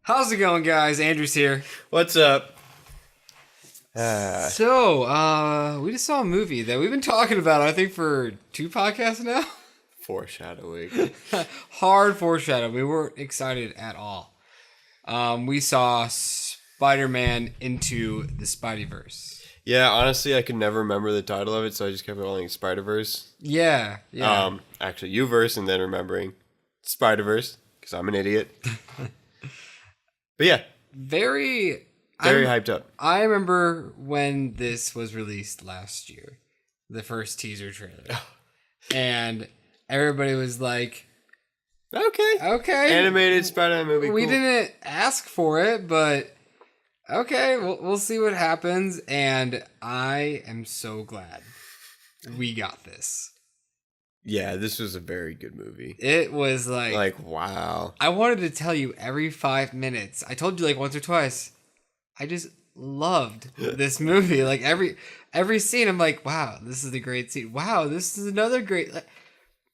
How's it going, guys? Andrew's here. What's up? We just saw a movie that we've been talking about, I think, for 2 podcasts now. Foreshadowing. Hard foreshadow. We weren't excited at all. We saw Spider-Man Into the Spideyverse. Yeah, honestly, I could never remember the title of it, so I just kept calling it Spider-Verse. Yeah. Actually, U-verse, and then remembering Spider-Verse, because I'm an idiot. But yeah, Very hyped up. I remember when this was released last year, the first teaser trailer. And everybody was like, Okay. Animated Spider-Man movie. We cool. didn't ask for it, but okay, we'll see what happens. And I am so glad we got this. Yeah, this was a very good movie. It was like wow. I wanted to tell you every 5 minutes. I told you like once or twice. I just loved this movie. Like every scene, I'm like, wow, this is a great scene. Wow, this is another great.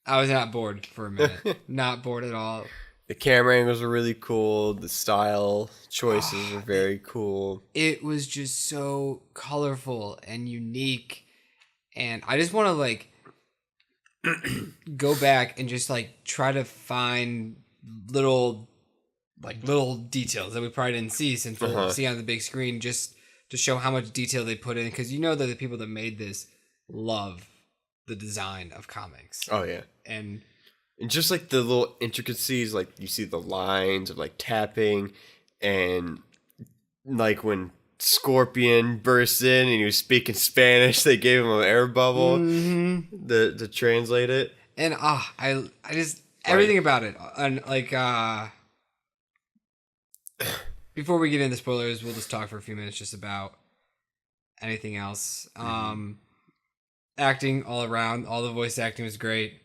I was not bored for a minute. Not bored at all. The camera angles were really cool. The style choices were very cool. It was just so colorful and unique, and I just want to like go back and just like try to find little details that we probably didn't see since we'll see on the big screen, just to show how much detail they put in, because you know that the people that made this love the design of comics. Oh yeah. And just like the little intricacies, like you see the lines of like tapping, and like when Scorpion bursts in and he was speaking Spanish, they gave him an air bubble to translate it. And I just everything about it. And like before we get into spoilers, we'll just talk for a few minutes just about anything else. Acting all around, all the voice acting was great.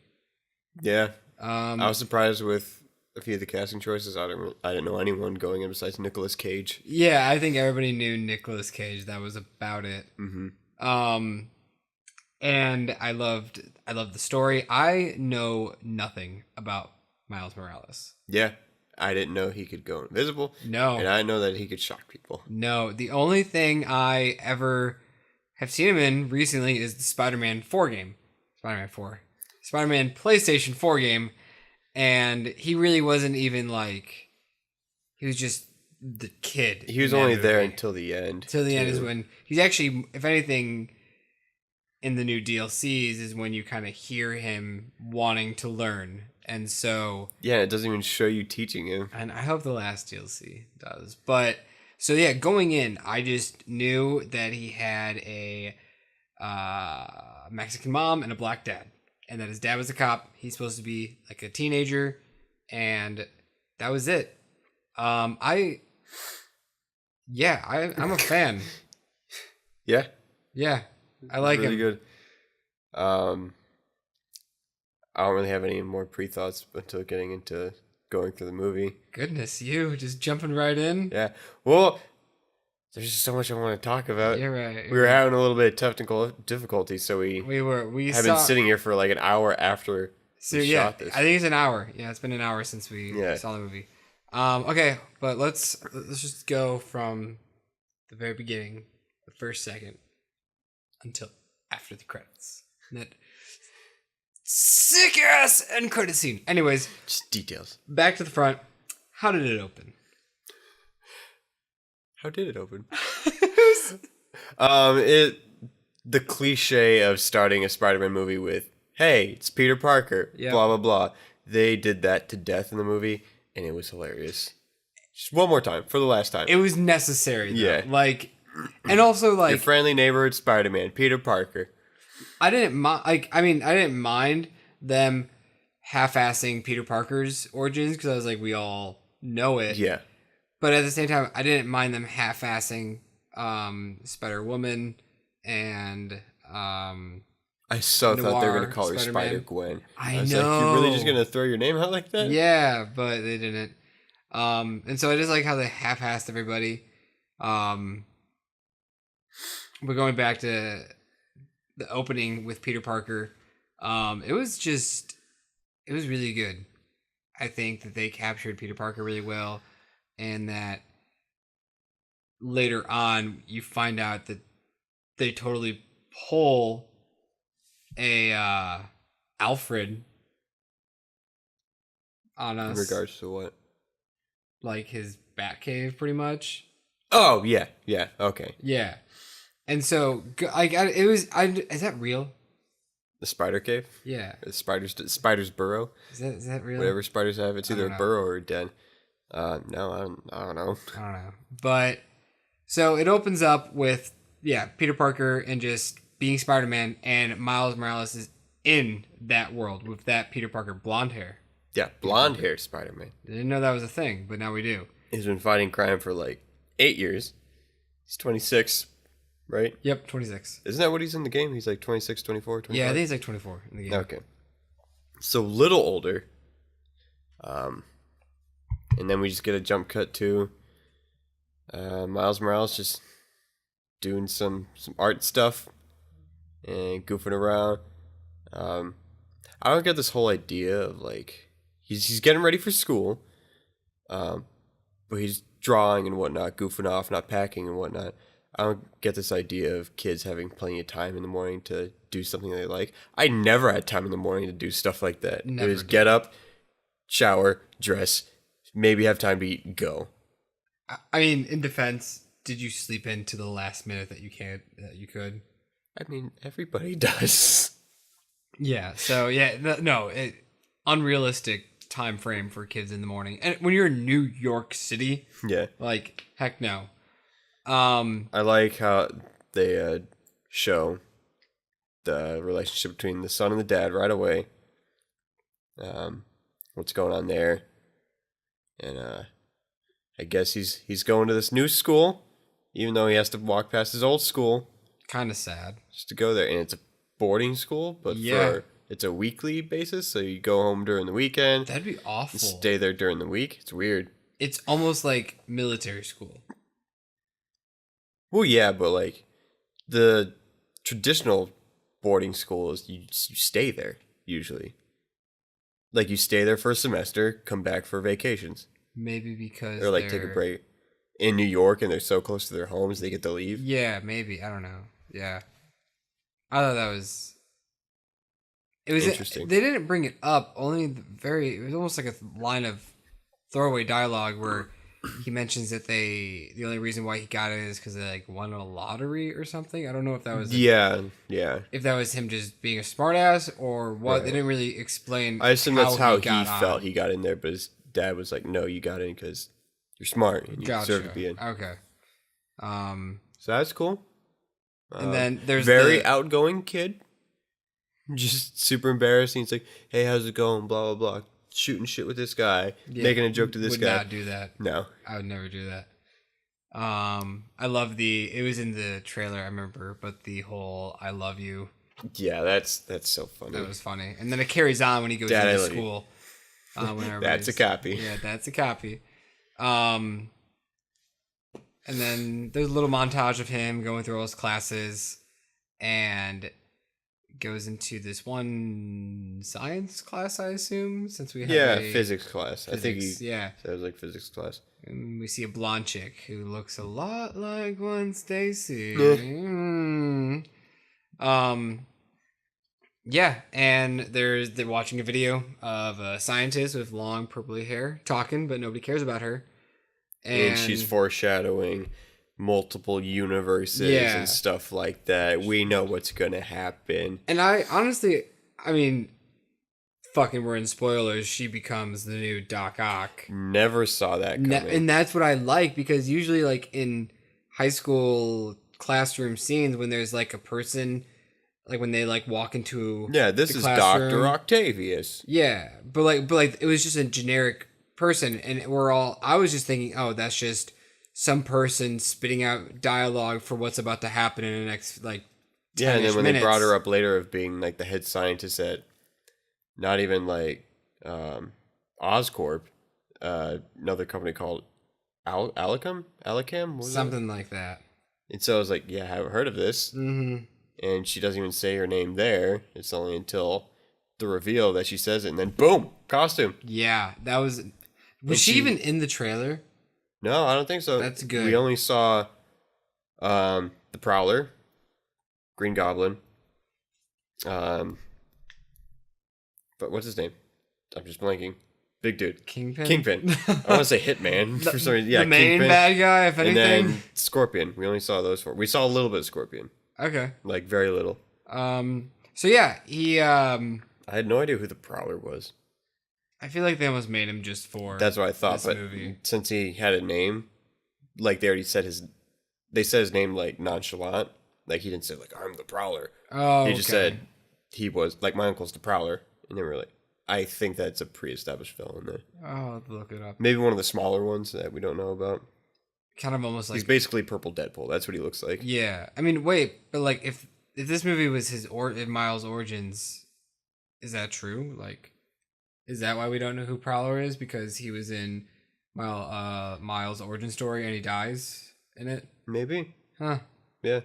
Yeah. I was surprised with a few of the casting choices. I didn't know anyone going in besides Nicolas Cage. Yeah, I think everybody knew Nicolas Cage. That was about it. And I loved the story. I know nothing about Miles Morales. Yeah. I didn't know he could go invisible. No. And I know that he could shock people. No. The only thing I ever have seen him in recently is the Spider-Man 4 game. Spider-Man PlayStation 4 game. And he really wasn't even like... He was just the kid. He was only there until the end. Till the end is when... He's actually, if anything, in the new DLCs is when you kind of hear him wanting to learn. And so... Yeah, it doesn't even show you teaching him. And I hope the last DLC does. But... So yeah, going in, I just knew that he had a Mexican mom and a black dad, and that his dad was a cop. He's supposed to be like a teenager, and that was it. I'm a fan. Yeah, I like really him. Good. I don't really have any more pre-thoughts until getting into going through the movie. Goodness, you just jumping right in. Yeah. Well, there's just so much I want to talk about. You're right. We were having a little bit of technical difficulty, so we have been sitting here for like an hour after we shot this. I think it's an hour. Yeah, it's been an hour since we saw the movie. Okay, but let's just go from the very beginning, the first second, until after the credits. That sick ass end credit scene. Anyways, just details. Back to the front. How did it open? How did it open? The cliche of starting a Spider-Man movie with, "Hey, it's Peter Parker," blah blah blah. They did that to death in the movie, and it was hilarious. Just one more time, for the last time. It was necessary, though. Yeah. Like, and also like your friendly neighborhood Spider-Man, Peter Parker. I didn't mind. I didn't mind them half-assing Peter Parker's origins, because I was like, we all know it. Yeah. But at the same time, I didn't mind them half-assing Spider-Woman and I so thought they were going to call her Spider-Gwen. I was know. like, you're really just going to throw your name out like that? Yeah, but they didn't. And so I just like how they half-assed everybody. We're going back to the opening with Peter Parker. It was really good. I think that they captured Peter Parker really well. and that later on you find out that they totally pull a Alfred on In us, regards to what? like his Batcave, pretty much. Oh, yeah. Yeah. Okay. Yeah, and so it was. Is that real? The spider cave? Yeah, The spider's burrow? is that real? Whatever spiders have. It's I either don't a know. burrow or a den. No, I don't know. I don't know, but so it opens up with Peter Parker and just being Spider-Man, and Miles Morales is in that world with that Peter Parker blonde hair. Yeah, blonde hair Spider-Man. I didn't know that was a thing, but now we do. He's been fighting crime for like 8 years. He's 26, right? Yep, 26. Isn't that what he's in the game? He's like 26, 24, 25? Yeah, I think he's like 24 in the game. Okay. So little older. And then we just get a jump cut to Miles Morales just doing some art stuff and goofing around. I don't get this whole idea of like he's getting ready for school, but he's drawing and whatnot, goofing off, not packing and whatnot. I don't get this idea of kids having plenty of time in the morning to do something they like. I never had time in the morning to do stuff like that. Never It was did. get up, shower, dress, maybe have time to eat, go. I mean, in defense, did you sleep in to the last minute that you could? I mean, everybody does. Yeah. So unrealistic time frame for kids in the morning, and when you're in New York City, Yeah. like heck no. I like how they show the relationship between the son and the dad right away. What's going on there? And I guess he's going to this new school, even though he has to walk past his old school Kind of sad. just to go there. And it's a boarding school, but it's a weekly basis, so you go home during the weekend, That'd be awful. stay there during the week. It's weird. It's almost like military school. Well, yeah, but like the traditional boarding school is you stay there usually. Like you stay there for a semester, come back for vacations, Maybe because or like take a break. In New York, and they're so close to their homes, they get to leave. Yeah, maybe. I don't know. Yeah. I thought that was... It was Interesting. They didn't bring it up. It was almost like a line of throwaway dialogue where he mentions that the only reason why he got it is because they like won a lottery or something. I don't know if that was Yeah. if that was him just being a smartass or what. Right. They didn't really explain. I assume that's how he got felt on. he got in there, but his dad was like, "No, you got in because you're smart and you deserve to be in." Okay. So that's cool. And then there's very outgoing kid, just super embarrassing. It's like, "Hey, how's it going?" Blah blah blah. Shooting shit with this guy, making a joke to this would guy. not do that. No. I would never do that. I love it was in the trailer, I remember, but the whole "I love you," Yeah, that's so funny. that was funny. And then it carries on when he goes Dad, I into love you. school. When That's a copy. Yeah, that's a copy. And then there's a little montage of him going through all his classes and goes into this one science class, I assume, since we have physics class. I think physics, yeah. that was like physics class. And we see a blonde chick who looks a lot like one Stacy. Yeah, and they're watching a video of a scientist with long purpley hair talking, but nobody cares about her. And she's foreshadowing multiple universes Yeah. and stuff like that. We know what's gonna happen. And I honestly, I mean, fucking we're in spoilers. She becomes the new Doc Ock. Never saw that coming. And that's what I like, because usually like in high school classroom scenes when there's like a person, like when they like walk into Yeah, this the is classroom. Dr. Octavius. Yeah, but like it was just a generic person, and I was just thinking, oh, that's just some person spitting out dialogue for what's about to happen in the next like 10-ish Yeah, and then when minutes. they brought her up later of being like the head scientist at not even like Oscorp, another company called Alicam? What was Something like that. it? And so I was like, yeah, I haven't heard of this. Mm-hmm. And she doesn't even say her name there. It's only until the reveal that she says it, and then boom, costume. Yeah, that was. Was she even in the trailer? No, I don't think so. That's good. We only saw the Prowler, Green Goblin, but what's his name? I'm just blanking. Big dude. Kingpin? I want to say Hitman for some reason. Yeah, the main Kingpin. bad guy, if anything. And then Scorpion. We only saw those four. We saw a little bit of Scorpion. Okay. Like, very little. So yeah, he I had no idea who the Prowler was. I feel like they almost made him just for That's what I thought, this but movie. since he had a name, like they already said they said his name like nonchalant. Like he didn't say like I'm the Prowler. Oh, He just said he was like my uncle's the Prowler, and then we're like, I think that's a pre-established villain there. I'll have to look it up. Maybe one of the smaller ones that we don't know about. Kind of almost like He's basically purple Deadpool. That's what he looks like. yeah. I mean, wait, but like if this movie was his Miles' origins, is that true? Like, is that why we don't know who Prowler is? Because he was in Miles' origin story and he dies in it? Maybe. Huh. Yeah.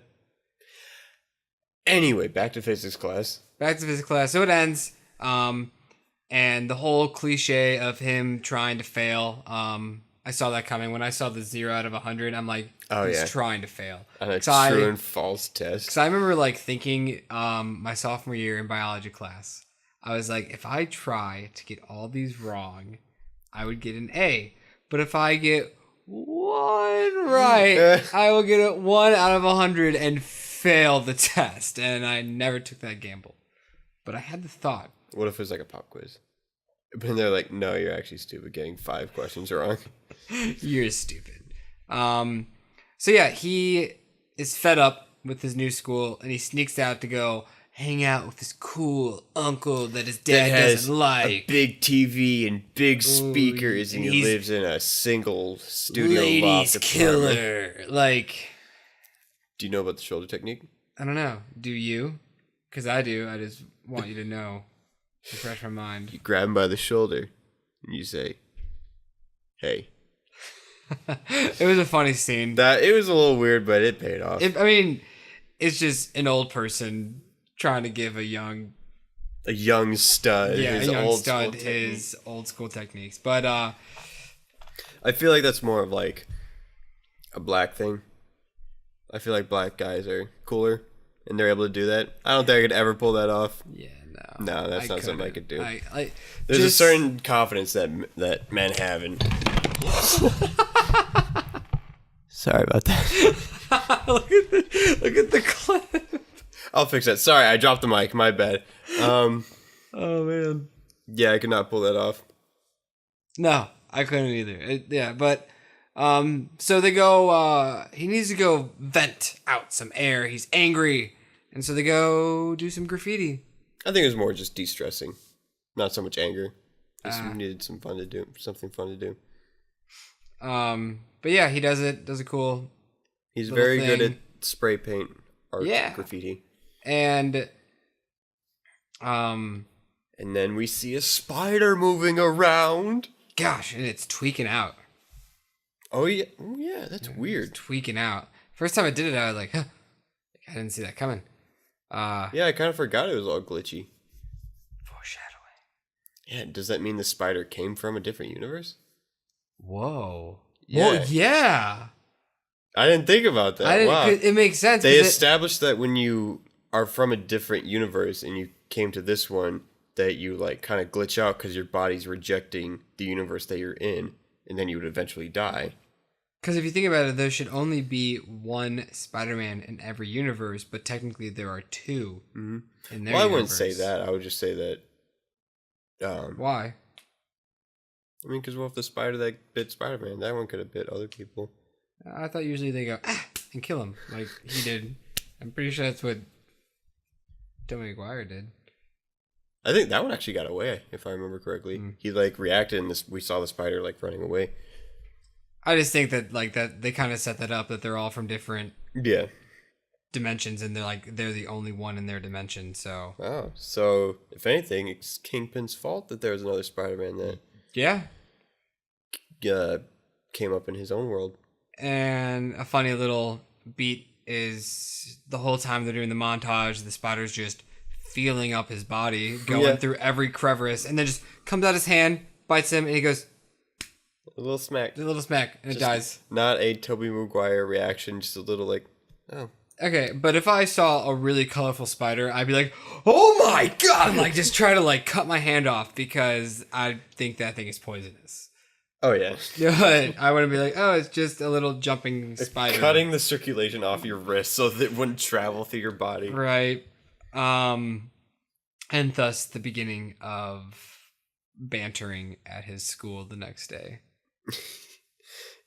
Anyway, back to physics class. Back to physics class. So it ends. And the whole cliche of him trying to fail. I saw that coming. When I saw the 0 out of 100, I'm like, he's trying to fail. On a true and false test. Because I remember like thinking my sophomore year in biology class, I was like, if I try to get all these wrong, I would get an A. But if I get one right, I will get a 1 out of 100 and fail the test. And I never took that gamble. But I had the thought. What if it was like a pop quiz? And they're like, no, you're actually stupid getting 5 questions wrong. You're stupid. So yeah, he is fed up with his new school and he sneaks out to go hang out with his cool uncle that his dad doesn't like. A big TV and big speakers, and he lives in a single studio ladies loft killer. Like, do you know about the shoulder technique? I don't know. Do you? Because I do. I just want you to know. Refresh my mind. You grab him by the shoulder and you say, "Hey." It was a funny scene. It was a little weird, but it paid off. I mean, it's just an old person trying to give a young stud, his old school techniques. But I feel like that's more of like a black thing. I feel like black guys are cooler and they're able to do that. I don't think I could ever pull that off. Yeah, no, that's not something I could do. There's a certain confidence that men have in. Sorry about that. look at the clip. I'll fix that. Sorry, I dropped the mic. My bad. Oh man. Yeah, I could not pull that off. No, I couldn't either. But so they go. He needs to go vent out some air. He's angry, and so they go do some graffiti. I think it was more just de-stressing, not so much anger. Just needed something fun to do. But yeah, he does it cool. He's very good at spray paint art, graffiti. And then we see a spider moving around. Gosh, and it's tweaking out. Oh yeah, that's weird. It's tweaking out. First time I did it, I was like, huh. I didn't see that coming. Yeah, I kind of forgot it was all glitchy. Foreshadowing. Yeah, does that mean the spider came from a different universe? Whoa. Yeah. Well, yeah. I didn't think about that. Wow. It makes sense. They established that when you are from a different universe and you came to this one, that you like kind of glitch out because your body's rejecting the universe that you're in, and then you would eventually die. Because if you think about it, there should only be one Spider-Man in every universe, but technically there are two in their universe. I wouldn't say that. I would just say that... Why? I mean, because what if the spider that bit Spider-Man? That one could have bit other people. I thought usually they go, and kill him, like he did. I'm pretty sure that's what Tobey Maguire did. I think that one actually got away, if I remember correctly. He like reacted, and we saw the spider like running away. I just think that like that they kind of set that up that they're all from different dimensions, and they're the only one in their dimension. So so if anything, it's Kingpin's fault that there was another Spider-Man that came up in his own world. And a funny little beat is the whole time they're doing the montage, the spider's just feeling up his body, going through every crevice, and then just comes out his hand, bites him, and he goes, A little smack. A little smack, and it dies. Not a Tobey Maguire reaction, just a little like, oh. Okay, but if I saw a really colorful spider, I'd be like, oh my god! And, like, just try to, like, cut my hand off because I think that thing is poisonous. Oh, yeah. But I wouldn't be like, oh, it's just a little jumping spider. Cutting the circulation off your wrist so that it wouldn't travel through your body. Right. And thus the beginning of bantering at his school the next day.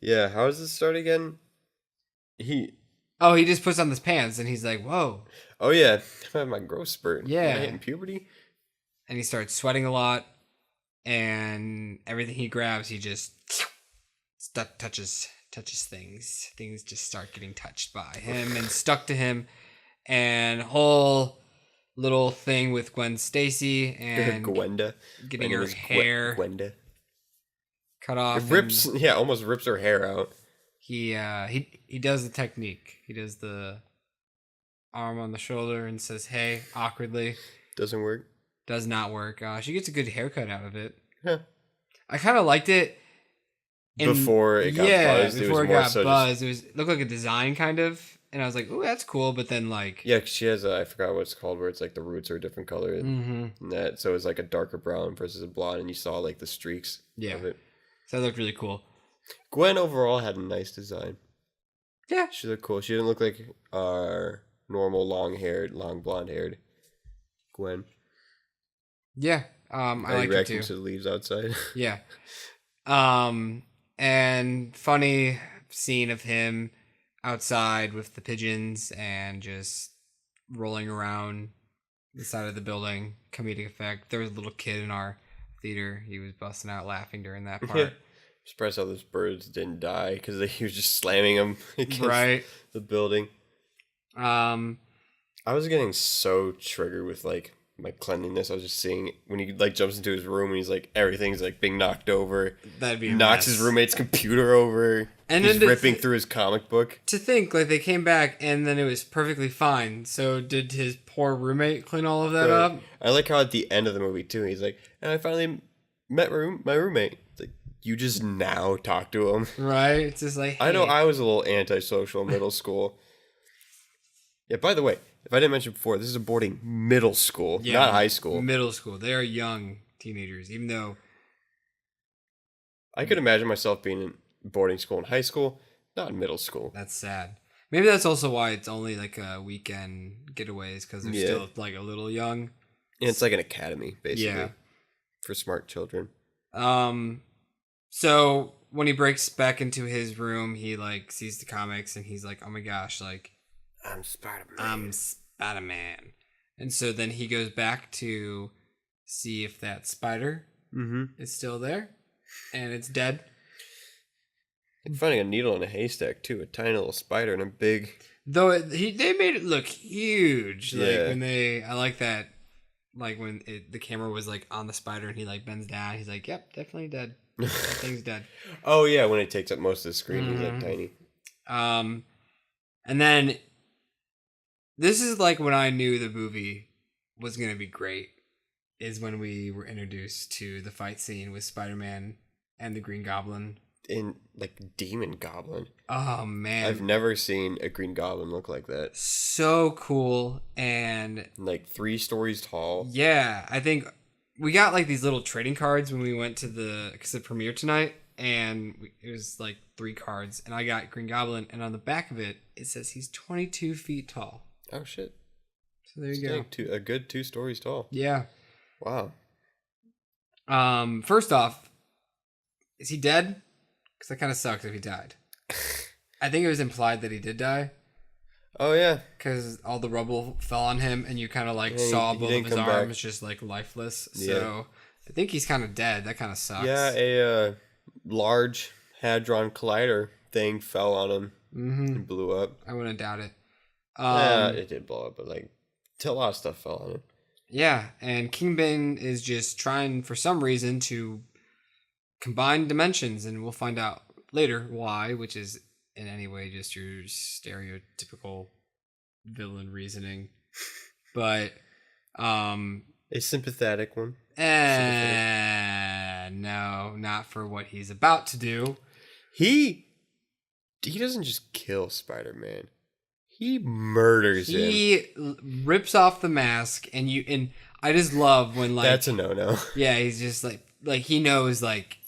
Yeah, how does this start again? He just puts on his pants and he's like, whoa. Oh, yeah. I have my growth spurt. Yeah. Am I hitting puberty? And he starts sweating a lot. And everything he grabs, he just touches things. Things just start getting touched by him and stuck to him. And whole little thing with Gwen Stacy and Gwenda. Getting her hair Gwenda. cut off. It rips, almost rips her hair out. He does the technique. He does the arm on the shoulder and says, hey, awkwardly. Doesn't work. Does not work. She gets a good haircut out of it. Huh. I kind of liked it. Before it got buzzed. Before it got buzzed. It looked like a design kind of. And I was like, ooh, that's cool. But then like... Yeah, 'cause she has I forgot what it's called, where it's like the roots are a different color. And that, so it's like a darker brown versus a blonde. And you saw like the streaks of it. So that looked really cool. Gwen overall had a nice design. Yeah. She looked cool. She didn't look like our normal long blonde haired Gwen. Yeah. I like it too. To the leaves outside. Yeah. And funny scene of him outside with the pigeons and just rolling around the side of the building. Comedic effect. There was a little kid in our theater. He was busting out laughing during that part. Yeah. Surprised how those birds didn't die because he was just slamming them against the building. I was getting so triggered with like my cleanliness. I was just seeing when he like jumps into his room and he's like everything's like being knocked over. That'd be knocks his roommate's computer over. And he's ripping through his comic book. To think like they came back and then it was perfectly fine. So did his poor roommate clean all of that up? I like how at the end of the movie too, he's like, and I finally met my roommate. It's like, you just now talk to him, right? It's just like, hey. I know I was a little antisocial in middle school. Yeah, by the way, if I didn't mention before, this is a boarding middle school, not high school. Middle school. They are young teenagers, even though... I could imagine myself being in boarding school in high school, not in middle school. That's sad. Maybe that's also why it's only like a weekend getaways, because they're still like a little young. And it's like an academy, basically, for smart children. So when he breaks back into his room, he like sees the comics and he's like, oh my gosh, like... I'm Spider-Man. I'm Spider-Man. And so then he goes back to see if that spider is still there. And it's dead. And finding a needle in a haystack, too. A tiny little spider and a big... Though they made it look huge. Like when I like that. Like when the camera was like on the spider and he like bends down. He's like, yep, definitely dead. That thing's dead. Oh, yeah. When it takes up most of the screen, he's like tiny. And then... This is like when I knew the movie was going to be great, is when we were introduced to the fight scene with Spider-Man and the Green Goblin. In, like, Demon Goblin. Oh, man. I've never seen a Green Goblin look like that. So cool. And... like 3 stories tall. Yeah. I think we got, like, these little trading cards when we went to the premiere tonight. And it was, like, 3 cards. And I got Green Goblin. And on the back of it, it says he's 22 feet tall. Oh, shit. So there you go. A good 2 stories tall. Yeah. Wow. First off, is he dead? Because that kind of sucks if he died. I think it was implied that he did die. Oh, yeah. Because all the rubble fell on him and you kind of like saw both of his arms just like lifeless. So I think he's kind of dead. That kind of sucks. Yeah, a large Hadron Collider thing fell on him and blew up. I wouldn't doubt it. Yeah, it did blow up, but like a lot of stuff fell on it. Yeah, and Kingpin is just trying for some reason to combine dimensions, and we'll find out later why, which is in any way just your stereotypical villain reasoning. But a sympathetic one. No, not for what he's about to do. He doesn't just kill Spider-Man. He murders him. He rips off the mask, and I just love when, like, That's a no-no. Yeah, he's just like he knows, like,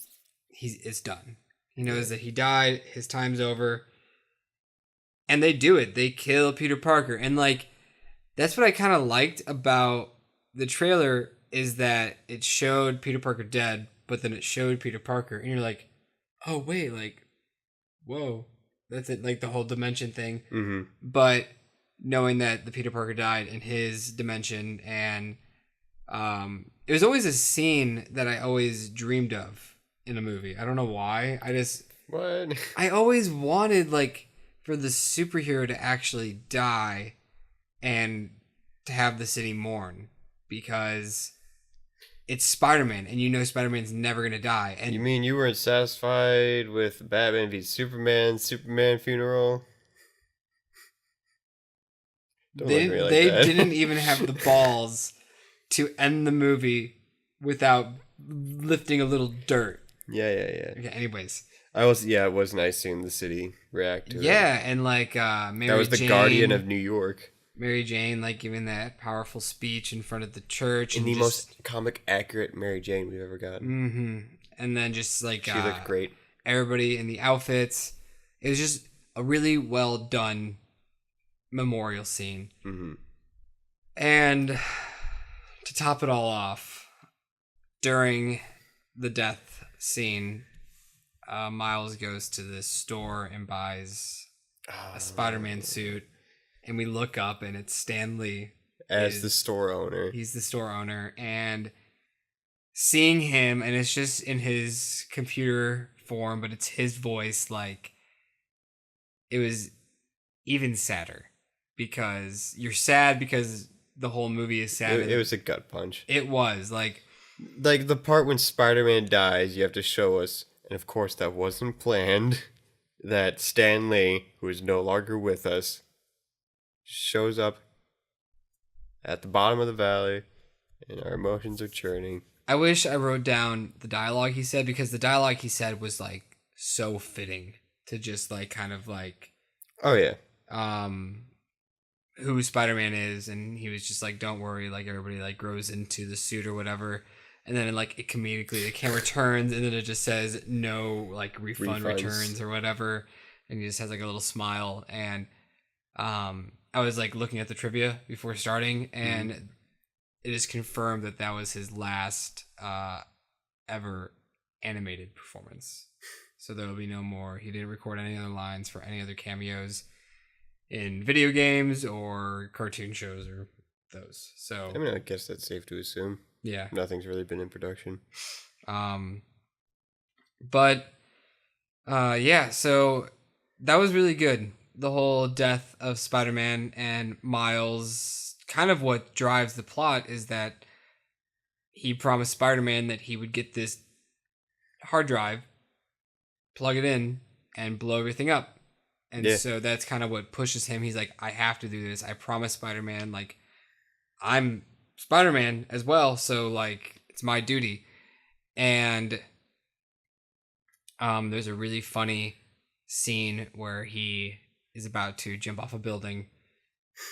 it's done. He knows that he died. His time's over. And they do it. They kill Peter Parker. And, like, that's what I kind of liked about the trailer, is that it showed Peter Parker dead, but then it showed Peter Parker. And you're like, oh, wait, like, whoa. That's it, like the whole dimension thing. Mm-hmm. But knowing that the Peter Parker died in his dimension, and it was always a scene that I always dreamed of in a movie. I don't know why. What? I always wanted, like, for the superhero to actually die and to have the city mourn, because it's Spider-Man, and you know Spider-Man's never going to die. And You mean you weren't satisfied with Batman v Superman funeral? Don't look at me like they that. didn't even have the balls to end the movie without lifting a little dirt. Yeah. Okay, anyways. It was nice seeing the city react to it. Yeah, and like Mary That was the Jane, Guardian of New York. Mary Jane, like, giving that powerful speech in front of the church. And the just, most comic accurate Mary Jane we've ever gotten. Mm-hmm. And then just, like, She looked great. Everybody in the outfits. It was just a really well done memorial scene. Mm-hmm. And to top it all off, during the death scene, Miles goes to this store and buys a Spider-Man suit, and we look up and it's Stan Lee as the store owner. He's the store owner, and seeing him, and it's just in his computer form, but it's his voice, like, it was even sadder, because you're sad because the whole movie is sad. It was a gut punch. It was like the part when Spider-Man dies, you have to show us, and of course that wasn't planned, that Stan Lee, who is no longer with us, shows up at the bottom of the valley, and our emotions are churning. I wish I wrote down the dialogue he said, because the dialogue he said was, like, so fitting to just, like, kind of like, oh yeah, who Spider-Man is, and he was just like, don't worry, like, everybody, like, grows into the suit or whatever, and then, like, it comedically, the camera turns, and then it just says no, like, refund Refunds. returns or whatever, and he just has, like, a little smile. And I was, like, looking at the trivia before starting, and it is confirmed that that was his last ever animated performance. So there will be no more. He didn't record any other lines for any other cameos in video games or cartoon shows or those. So I mean, I guess that's safe to assume. yeah. Nothing's really been in production. Yeah, so that was really good. The whole death of Spider-Man and Miles, kind of what drives the plot is that he promised Spider-Man that he would get this hard drive, plug it in, and blow everything up. And so that's kind of what pushes him. He's like, I have to do this. I promised Spider-Man, like, I'm Spider-Man as well, so, like, it's my duty. And there's a really funny scene where he is about to jump off a building,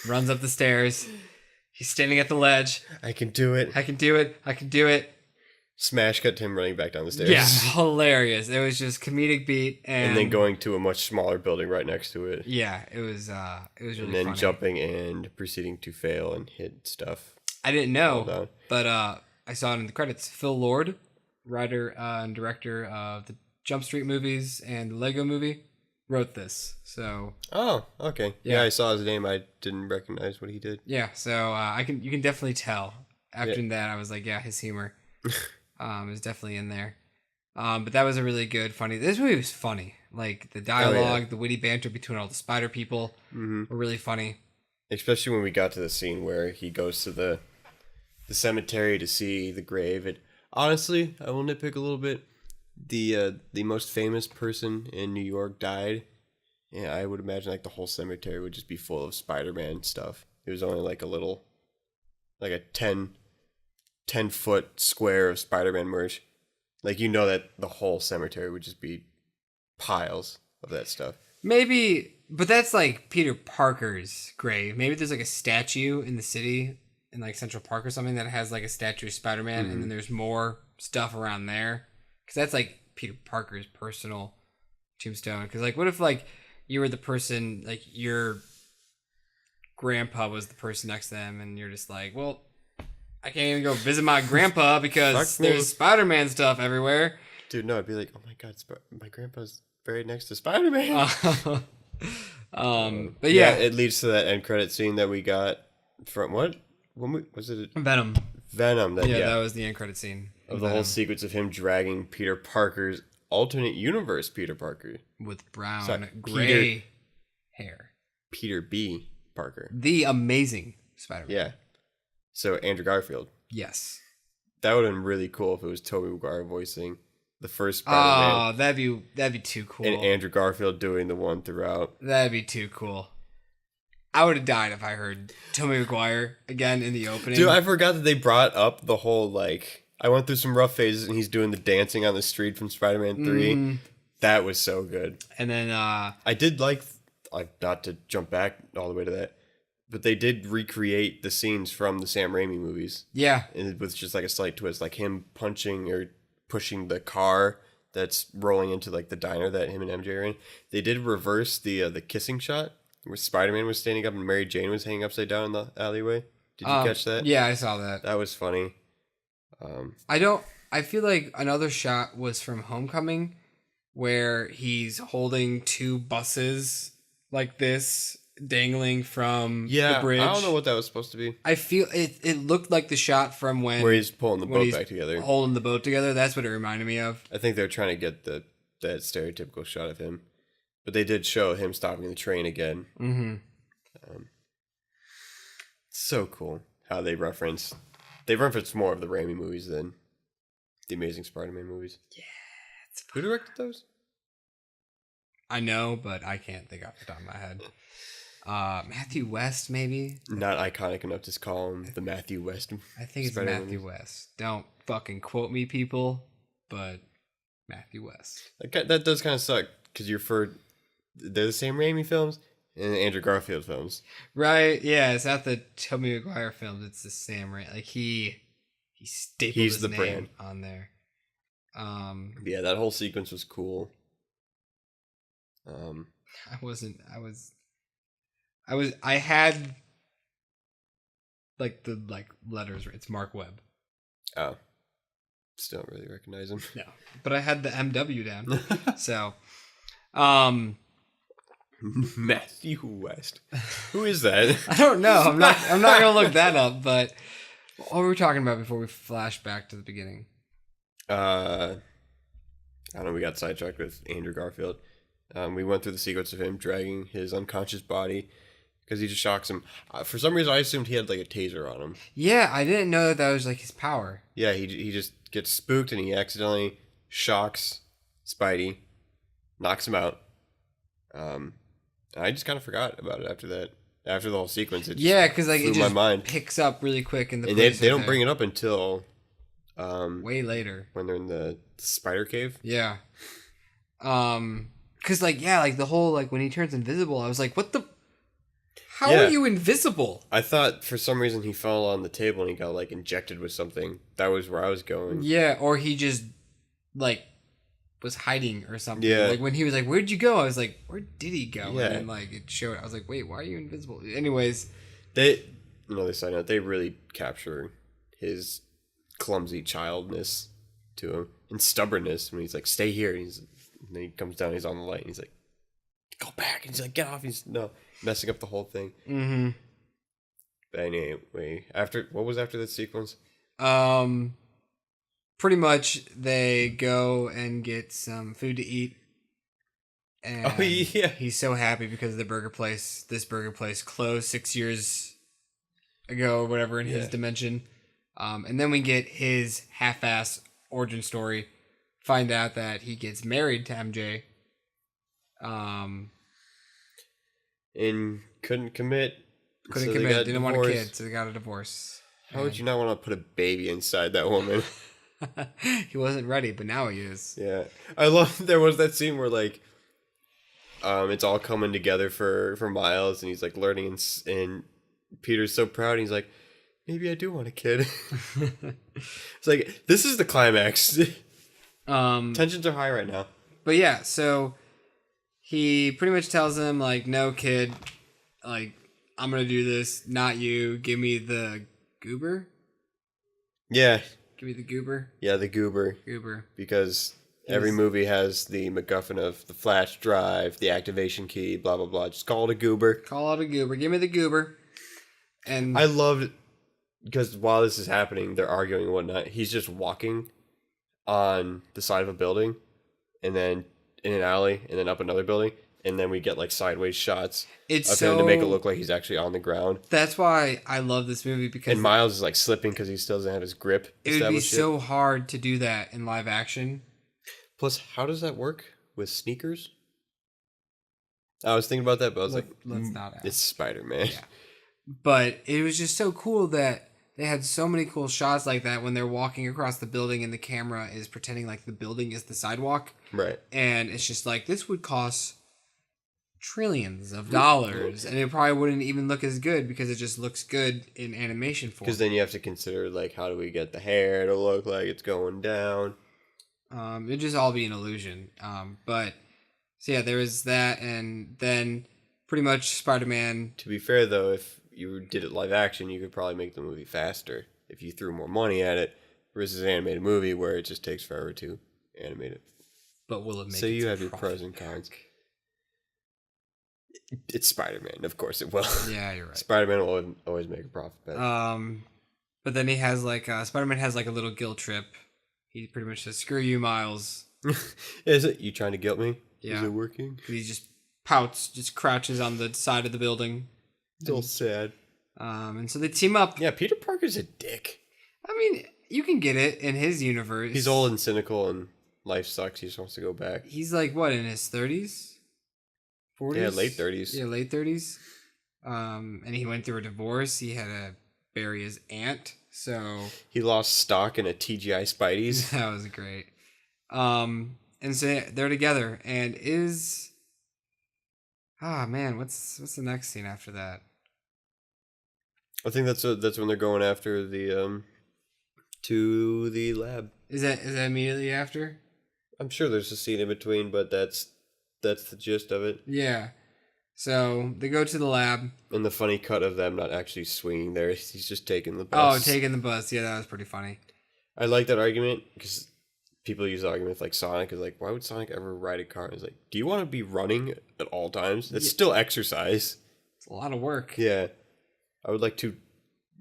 runs up the stairs. He's standing at the ledge. I can do it. I can do it. I can do it. Smash cut to him running back down the stairs. Yeah, hilarious. It was just comedic beat, and then going to a much smaller building right next to it. Yeah, it was really and then funny. Jumping and proceeding to fail and hit stuff. I didn't know, but I saw it in the credits. Phil Lord, writer and director of the Jump Street movies and the Lego movie, wrote this. So okay. Yeah, I saw his name. I didn't recognize what he did. Yeah, so you can definitely tell. After that, I was like, yeah, his humor is definitely in there. But that was a really good, funny. This movie was funny. Like, the dialogue, the witty banter between all the spider people were really funny. Especially when we got to the scene where he goes to the cemetery to see the grave. It honestly, I will nitpick a little bit. The most famous person in New York died. Yeah, I would imagine like the whole cemetery would just be full of Spider-Man stuff. It was only like a 10-foot square of Spider-Man merch. Like, you know that the whole cemetery would just be piles of that stuff. Maybe, but that's like Peter Parker's grave. Maybe there's like a statue in the city in like Central Park or something that has like a statue of Spider-Man, and then there's more stuff around there because that's like Peter Parker's personal tombstone. Because like, what if like you were the person, like your grandpa was the person next to them, and you're just like, well, I can't even go visit my grandpa because there's Spider-Man stuff everywhere. Dude, no, I'd be like, oh my god, my grandpa's buried next to Spider-Man. But yeah, it leads to that end credit scene that we got from what? Was it? Venom. Venom. That was the end credit scene of the whole sequence of him dragging Peter Parker's alternate universe Peter Parker with gray hair. Peter B. Parker. The Amazing Spider-Man. Yeah. So Andrew Garfield. Yes. That would have been really cool if it was Tobey Maguire voicing the first Spider-Man. Oh, that'd be too cool. And Andrew Garfield doing the one throughout. That'd be too cool. I would have died if I heard Tobey Maguire again in the opening. Dude, I forgot that they brought up the whole, like, I went through some rough phases and he's doing the dancing on the street from Spider-Man 3. That was so good. And then I did like, not to jump back all the way to that, but they did recreate the scenes from the Sam Raimi movies. Yeah. And with just like a slight twist, like him punching or pushing the car that's rolling into like the diner that him and MJ are in. They did reverse the kissing shot where Spider-Man was standing up and Mary Jane was hanging upside down in the alleyway. Did you catch that? Yeah, I saw that. That was funny. I feel like another shot was from Homecoming where he's holding two buses like this dangling from the bridge. I don't know what that was supposed to be. I feel it looked like the shot from where he's pulling the boat back together. Holding the boat together. That's what it reminded me of. I think they're trying to get that stereotypical shot of him. But they did show him stopping the train again. Mm-hmm. So cool how they reference more of the Raimi movies than the Amazing Spider-Man movies. Yeah. Who directed those? I know, but I can't think off the top of my head. Matthew West, maybe? Not iconic enough to call him the Matthew West. I think it's Matthew West. Don't fucking quote me, people, but Matthew West. That does kind of suck, because they're the same Raimi films and Andrew Garfield films. Right, yeah, it's not the Tobey Maguire films, it's the Sam Raimi. Like, he stapled his name brand on there. Yeah, that whole sequence was cool. I had like the letters. It's Mark Webb. Oh, still don't really recognize him. No, but I had the MW down. So, Matthew West. Who is that? I don't know. I'm not gonna look that up. But what were we talking about before we flash back to the beginning? I don't know. We got sidetracked with Andrew Garfield. We went through the sequence of him dragging his unconscious body because he just shocks him. For some reason, I assumed he had like a taser on him. Yeah, I didn't know that was like his power. Yeah, he just gets spooked and he accidentally shocks Spidey, knocks him out. And I just kind of forgot about it after that. After the whole sequence, it just because like blew it just my mind. Picks up really quick in the. And they don't bring it up until way later when they're in the spider cave. Yeah. Cause like the whole like when he turns invisible, I was like, what the? How are you invisible? I thought for some reason he fell on the table and he got like injected with something. That was where I was going. Yeah, or he just like was hiding or something. Yeah. Like when he was like, "Where'd you go?" I was like, "Where did he go?" Yeah. And then like it showed. I was like, "Wait, why are you invisible?" Anyways, another side note, they really capture his clumsy childness to him and stubbornness when he's like, "Stay here." And then he comes down, he's on the light, and he's like, "Go back!" And he's like, "Get off!" He's messing up the whole thing. Mm-hmm. But anyway, what was after that sequence? Pretty much they go and get some food to eat. And he's so happy because this burger place closed 6 years ago or whatever in his dimension. And then we get his half-ass origin story. Find out that he gets married to MJ. And couldn't commit. Didn't want a kid, so they got a divorce. How would you not want to put a baby inside that woman? He wasn't ready, but now he is. Yeah, I love. There was that scene where like, it's all coming together for Miles, and he's like learning, and Peter's so proud. And he's like, maybe I do want a kid. It's like this is the climax. Tensions are high right now. But yeah, so he pretty much tells him like, no kid, like I'm gonna do this, not you. Give me the goober. Yeah. Give me the goober. Yeah, the goober. Goober. Because every movie has the MacGuffin of the flash drive, the activation key, blah, blah, blah. Just call it a goober. Call it a goober. Give me the goober. And I loved, because while this is happening, they're arguing and whatnot. He's just walking on the side of a building, and then in an alley, and then up another building. And then we get like sideways shots of him to make it look like he's actually on the ground. That's why I love this movie, because and Miles is like slipping because he still doesn't have his grip. It would be so hard to do that in live action. Plus, how does that work with sneakers? I was thinking about that, but I was let's not ask. It's Spider-Man. Yeah. But it was just so cool that they had so many cool shots like that when they're walking across the building and the camera is pretending like the building is the sidewalk. Right. And it's just like, this would cost trillions of dollars, and it probably wouldn't even look as good because it just looks good in animation form. Because then you have to consider like, how do we get the hair to look like it's going down? It'd just all be an illusion. But so yeah, there was that, and then pretty much Spider-Man. To be fair though, if you did it live action, you could probably make the movie faster if you threw more money at it versus an animated movie where it just takes forever to animate it. But will it make so it you have profit? your pros and cons. It's Spider-Man, of course it will. Yeah, you're right. Spider-Man will always make a profit bet. But then he has like Spider-Man has like a little guilt trip. He pretty much says, "Screw you, Miles." Is it you trying to guilt me? Yeah. Is it working? He just pouts, just crouches on the side of the building. It's all sad. And so they team up. Yeah, Peter Parker's a dick. I mean, you can get it in his universe. He's old and cynical, and life sucks. He just wants to go back. He's like what, in his 30s? 40s? Yeah, late 30s. Yeah, late 30s. And he went through a divorce. He had to bury his aunt, so he lost stock in a TGI Spidey's. that was great. And so they're together, and man, what's the next scene after that? I think that's when they're going after the to the lab. Is that immediately after? I'm sure there's a scene in between, but that's the gist of it. Yeah. So they go to the lab. And the funny cut of them not actually swinging there. He's just taking the bus. Oh, taking the bus. Yeah, that was pretty funny. I like that argument because people use the argument like Sonic is like, why would Sonic ever ride a car? It's like, do you want to be running at all times? It's still exercise. It's a lot of work. Yeah. I would like to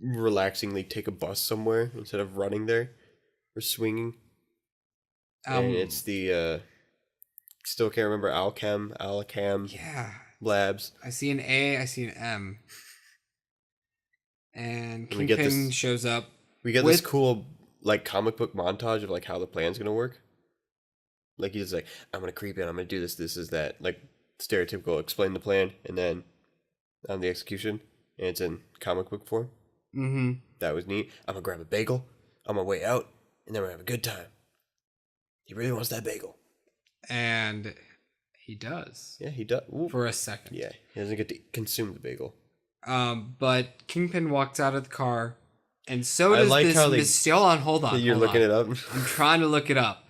relaxingly take a bus somewhere instead of running there or swinging. And it's the still can't remember Alcam. Yeah. Labs. I see an A, I see an M. And Kingpin shows up. We get this cool like comic book montage of like how the plan's gonna work. Like he's like, I'm gonna creep in, I'm gonna do this, this is that. Like stereotypical explain the plan and then on the execution. And it's in comic book form. Mm-hmm. That was neat. I'm gonna grab a bagel on my way out, and then we're gonna have a good time. He really wants that bagel. And he does. Yeah, he does. Ooh. For a second. Yeah, he doesn't get to consume the bagel. But Kingpin walks out of the car, and so does like this. Hold on. You're looking it up? I'm trying to look it up.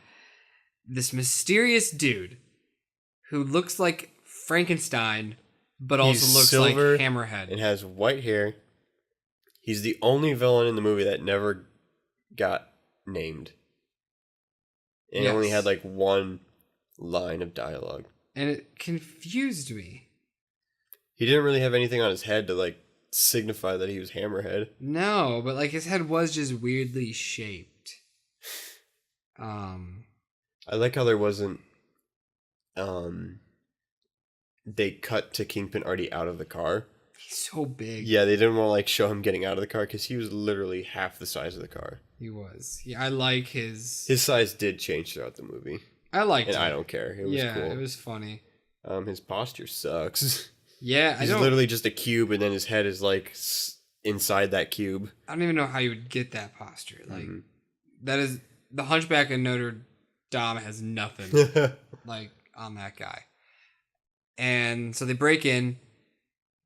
This mysterious dude who looks like Frankenstein, but also looks like Hammerhead. And has white hair. He's the only villain in the movie that never got named. And only had like one line of dialogue. And it confused me. He didn't really have anything on his head to like signify that he was Hammerhead. No, but like his head was just weirdly shaped. I like how there wasn't they cut to Kingpin already out of the car. He's so big. Yeah, they didn't want to like show him getting out of the car because he was literally half the size of the car. He was. Yeah, I like his size did change throughout the movie. I liked it. And I don't care. It was cool. It was funny. His posture sucks. Yeah, he's literally just a cube, and then his head is like inside that cube. I don't even know how you would get that posture. Like that is the Hunchback of Notre Dame has nothing like on that guy. And so they break in.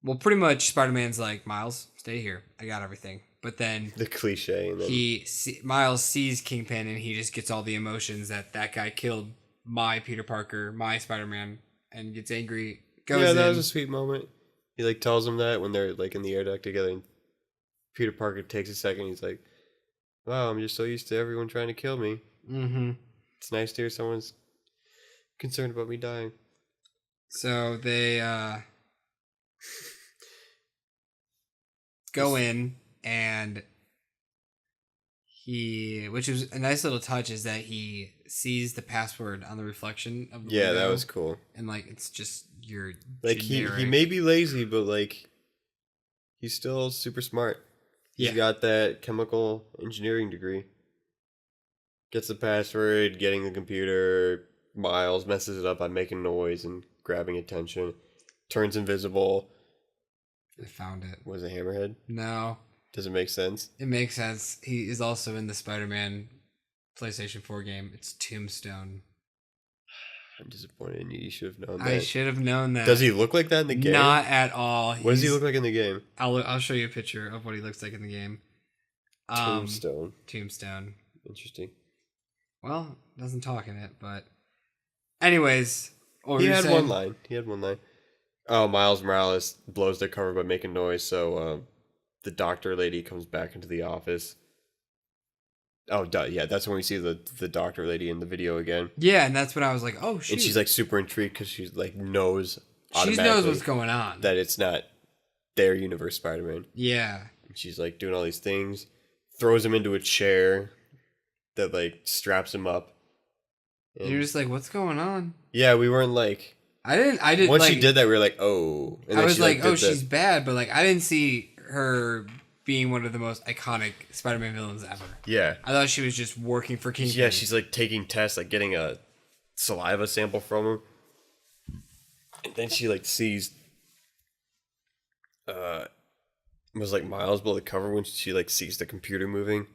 Well, pretty much Spider-Man's like, Miles, stay here. I got everything. But then the cliche. And then... Miles sees Kingpin and he just gets all the emotions that guy killed my Peter Parker, my Spider-Man, and gets angry. That was a sweet moment. He like tells him that when they're like in the air duct together, and Peter Parker takes a second. He's like, "Wow, I'm just so used to everyone trying to kill me. Mm-hmm. It's nice to hear someone's concerned about me dying." So they go in, and which was a nice little touch, is that he sees the password on the reflection of the window, that was cool. And like, it's just your like he may be lazy, but like he's still super smart. He's got that chemical engineering degree. Gets the password, getting the computer. Miles messes it up by making noise and grabbing attention. Turns invisible. I found it. Was it Hammerhead? No. Does it make sense? It makes sense. He is also in the Spider-Man PlayStation 4 game. It's Tombstone. I'm disappointed in you. You should have known that. I should have known that. Does he look like that in the game? Not at all. What does he look like in the game? I'll show you a picture of what he looks like in the game. Tombstone. Interesting. Well, doesn't talk in it, but anyways, he had one line. Oh, Miles Morales blows their cover by making noise, so the doctor lady comes back into the office. Oh, yeah, that's when we see the doctor lady in the video again. Yeah, and that's when I was like, oh, shoot. And she's like super intrigued because she's like knows what's going on. That it's not their universe Spider-Man. Yeah. And she's like doing all these things, throws him into a chair that like straps him up. And you're just like, what's going on? Yeah, we weren't like... I didn't Once like, she did that, we were like, oh. And I was like, oh, she's bad, but like I didn't see her being one of the most iconic Spider-Man villains ever. Yeah. I thought she was just working for Kingpin. Yeah, she's like taking tests, like getting a saliva sample from him. And then she like sees was like Miles below the cover when she like sees the computer moving.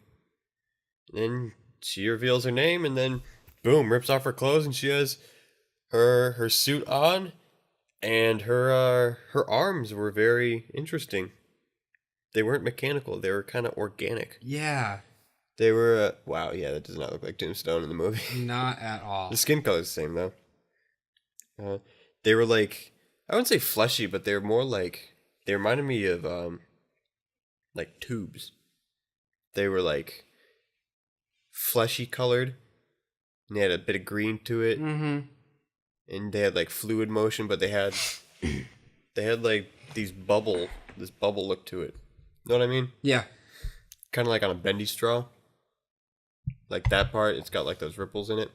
And then she reveals her name, and then boom, rips off her clothes, and she has her suit on, and her arms were very interesting. They weren't mechanical. They were kind of organic. Yeah. They were... wow, yeah, that does not look like Tombstone in the movie. Not at all. The skin color is the same, though. They were like... I wouldn't say fleshy, but they were more like... They reminded me of, like, tubes. They were, like, fleshy colored. And they had a bit of green to it. Mm-hmm. And they had, like, fluid motion, but they had... they had, like, this bubble look to it. Know what I mean? Yeah. Kind of like on a bendy straw. Like that part, it's got like those ripples in it.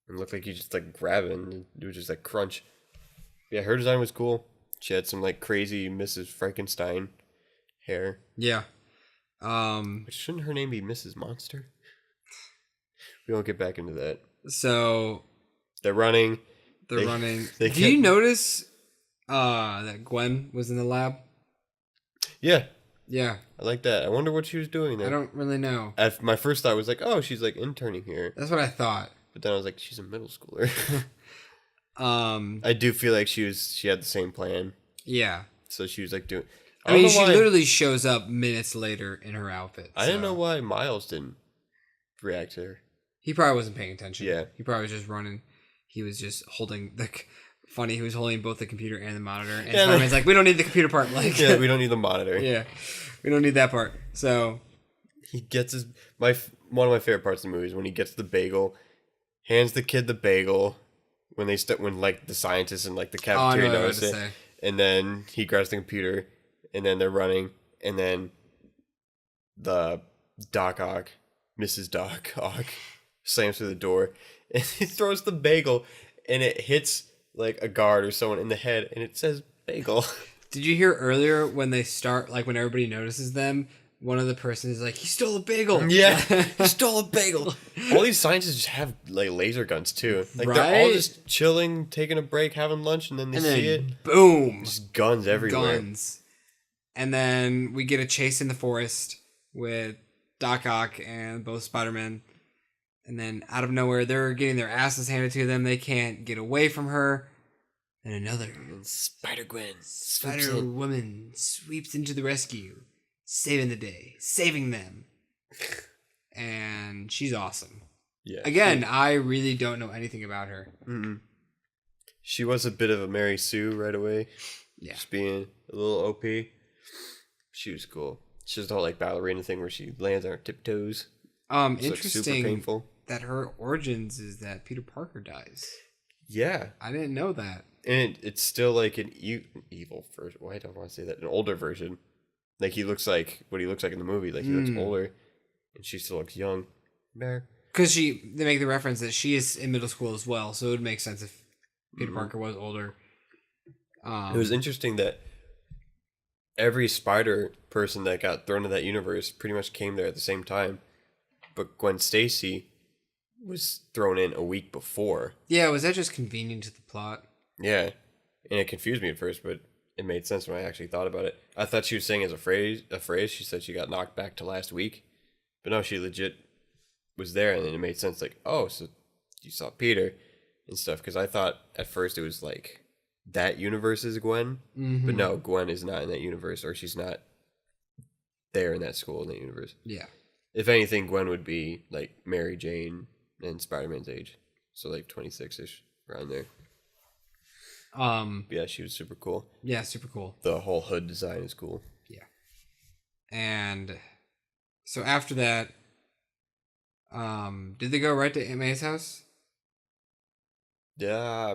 And it looked like you just like grab it and it would just like crunch. Yeah, her design was cool. She had some like crazy Mrs. Frankenstein hair. Yeah. But shouldn't her name be Mrs. Monster? We won't get back into that. So they're running. Do you notice that Gwen was in the lab? Yeah. Yeah. I like that. I wonder what she was doing there. I don't really know. My first thought was like, oh, she's like interning here. That's what I thought. But then I was like, she's a middle schooler. I do feel like she had the same plan. Yeah. So she was like doing... I mean, she literally shows up minutes later in her outfit. I didn't know why Miles didn't react to her. He probably wasn't paying attention. Yeah. He probably was just running. He was just holding the... Funny, he was holding both the computer and the monitor. And Spider-Man's like, we don't need the computer part. Like, yeah, we don't need the monitor. Yeah. We don't need that part. So... He gets one of my favorite parts of the movie is when he gets the bagel, hands the kid the bagel, when like the scientists and like the cafeteria notice it. And then he grabs the computer, and then they're running, and then the Doc Ock, Mrs. Doc Ock, slams through the door, and he throws the bagel, and it hits like a guard or someone in the head, and it says bagel. Did you hear earlier when they start, like when everybody notices them, one of the persons is like, he stole a bagel. Yeah, he stole a bagel. All these scientists just have like laser guns too. Like they're all just chilling, taking a break, having lunch, and then they see it. Boom. Just guns everywhere. Guns. And then we get a chase in the forest with Doc Ock and both Spider-Men. And then out of nowhere, they're getting their asses handed to them. They can't get away from her. And another Spider-Gwen. Spider-Woman sweeps into the rescue, saving the day, saving them. And she's awesome. Yeah. Again, I really don't know anything about her. Mm-mm. She was a bit of a Mary Sue right away. Yeah. Just being a little OP. She was cool. She does the whole like ballerina thing where she lands on her tiptoes. It's Interesting like super painful. that her origins is that Peter Parker dies. Yeah. I didn't know that. And it's still like an evil version. Why don't I want to say that? An older version. Like he looks like what he looks like in the movie. Like he looks older. And she still looks young. Because they make the reference that she is in middle school as well, so it would make sense if Peter Parker was older. It was interesting that every spider person that got thrown into that universe pretty much came there at the same time. But Gwen Stacy was thrown in a week before. Yeah, was that just convenient to the plot? Yeah. And it confused me at first, but it made sense when I actually thought about it. I thought she was saying as a phrase. She said she got knocked back to last week. But no, she legit was there, and then it made sense. Like, oh, so you saw Peter and stuff. Because I thought at first it was like that universe is Gwen. Mm-hmm. But no, Gwen is not in that universe, or she's not there in that school in that universe. Yeah. If anything, Gwen would be like Mary Jane and Spider-Man's age. So like 26-ish, around there. Yeah, she was super cool. Yeah, super cool. The whole hood design is cool. Yeah. And so after that, did they go right to Aunt May's house? Yeah,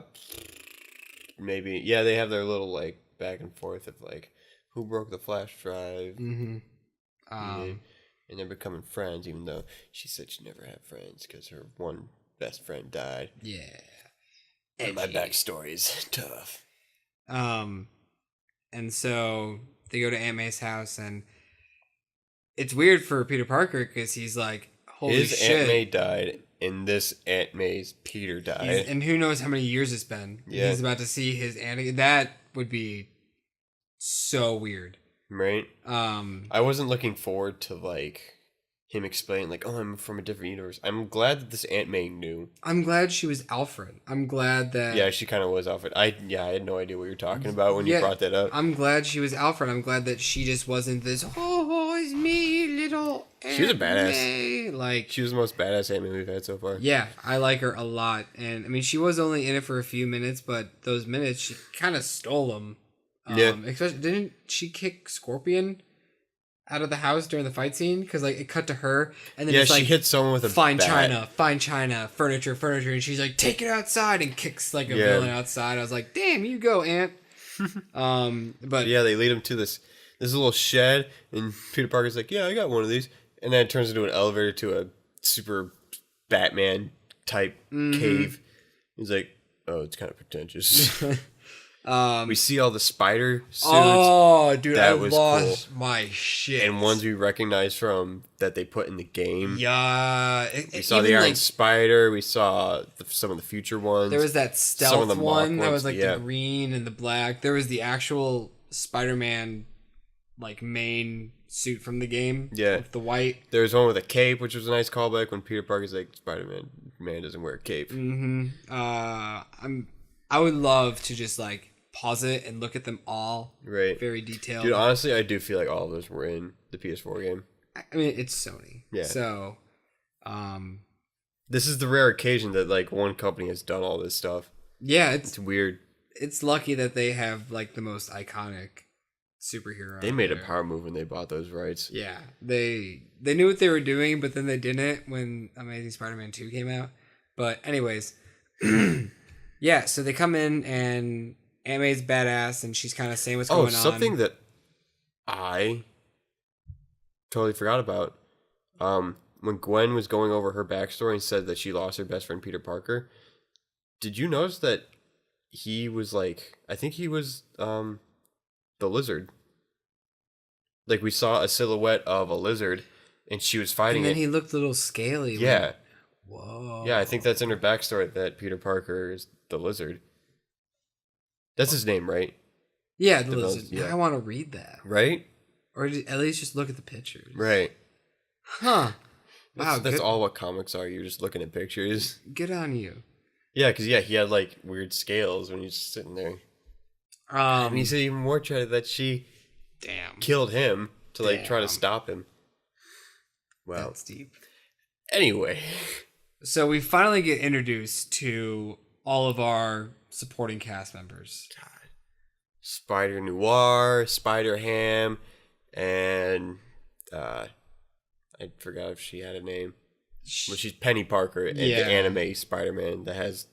maybe. Yeah, they have their little like back and forth of like who broke the flash drive. Mm-hmm. And they're becoming friends, even though she said she'd never have friends because her one best friend died. Yeah. And my backstory is tough. And so they go to Aunt May's house, and it's weird for Peter Parker because he's like, holy His shit. Aunt May died, and this Aunt May's Peter died. And who knows how many years it's been. Yeah. He's about to see his aunt. That would be so weird. Right? I wasn't looking forward to like him explaining like, oh, I'm from a different universe. I'm glad that this Aunt May knew. I'm glad she was Alfred. I'm glad that... Yeah, she kind of was Alfred. I had no idea what you were talking about when you brought that up. I'm glad she was Alfred. I'm glad that she just wasn't this, oh, it's me, little Aunt She was a badass. May. Like, she was the most badass Aunt May we've had so far. Yeah, I like her a lot. And, I mean, she was only in it for a few minutes, but those minutes, she kind of stole them. Yeah. Especially, didn't she kick Scorpion out of the house during the fight scene? Because like it cut to her, and then it's like, she hit someone with a fine bat. china, furniture, and she's like, take it outside, and kicks like a villain outside. I was like, damn, you go, Aunt. But yeah, they lead him to this little shed, and Peter Parker's like, yeah, I got one of these, and then it turns into an elevator to a super Batman type cave. He's like, oh, it's kind of pretentious. We see all the spider suits. Oh, dude, I lost my shit. And ones we recognize from that they put in the game. Yeah. We saw the Iron Spider. We saw some of the future ones. There was that stealth one that was like the green and the black. There was the actual Spider-Man like main suit from the game. Yeah. With the white. There was one with a cape, which was a nice callback when Peter Parker's like, Spider-Man doesn't wear a cape. Mm-hmm. I would love to just like pause it and look at them all. Right. Very detailed. Dude, honestly, I do feel like all of those were in the PS4 game. I mean, it's Sony. Yeah. So, this is the rare occasion that like one company has done all this stuff. Yeah, it's weird. It's lucky that they have like the most iconic superhero. They made a power move when they bought those rights. Yeah. They knew what they were doing, but then they didn't when Amazing Spider-Man 2 came out. But anyways, yeah, so they come in and Aunt May's badass, and she's kind of saying what's going on. Something that I totally forgot about. When Gwen was going over her backstory and said that she lost her best friend Peter Parker, did you notice that he was like, I think he was the lizard. Like we saw a silhouette of a lizard, and she was fighting it. And then he looked a little scaly. Yeah. Like, whoa. Yeah, I think that's in her backstory that Peter Parker is the lizard. That's his name, right? Yeah, the lizard. Yeah. I want to read that. Right? Or at least just look at the pictures. Right. Huh. Wow, That's good, all what comics are. You're just looking at pictures. good on you. Yeah, because he had like weird scales when he was just sitting there. And he said even more tragic that she Damn. killed him to like try to Damn. stop him. Well, That's deep. anyway. So we finally get introduced to all of our supporting cast members. God. Spider Noir, Spider Ham, and I forgot if she had a name. Well, she's Penny Parker in the anime Spider-Man that has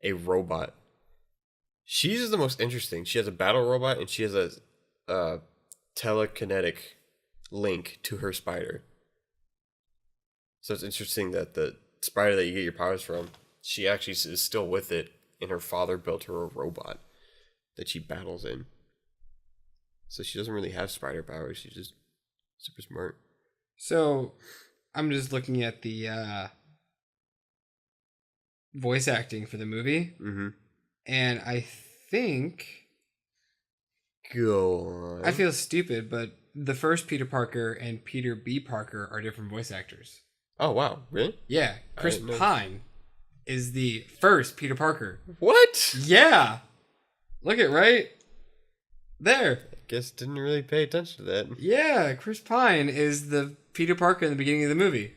a robot. She's the most interesting. She has a battle robot and she has a telekinetic link to her spider. So it's interesting that the spider that you get your powers from, she actually is still with it, and her father built her a robot that she battles in. So she doesn't really have spider powers. She's just super smart. So I'm just looking at the voice acting for the movie. Mm-hmm. And I think... Go on. I feel stupid, but the first Peter Parker and Peter B. Parker are different voice actors. Oh, wow. Really? Yeah. Chris Pine is the first Peter Parker. What? Yeah. Look at right there. Guess didn't really pay attention to that. Yeah, Chris Pine is the Peter Parker in the beginning of the movie.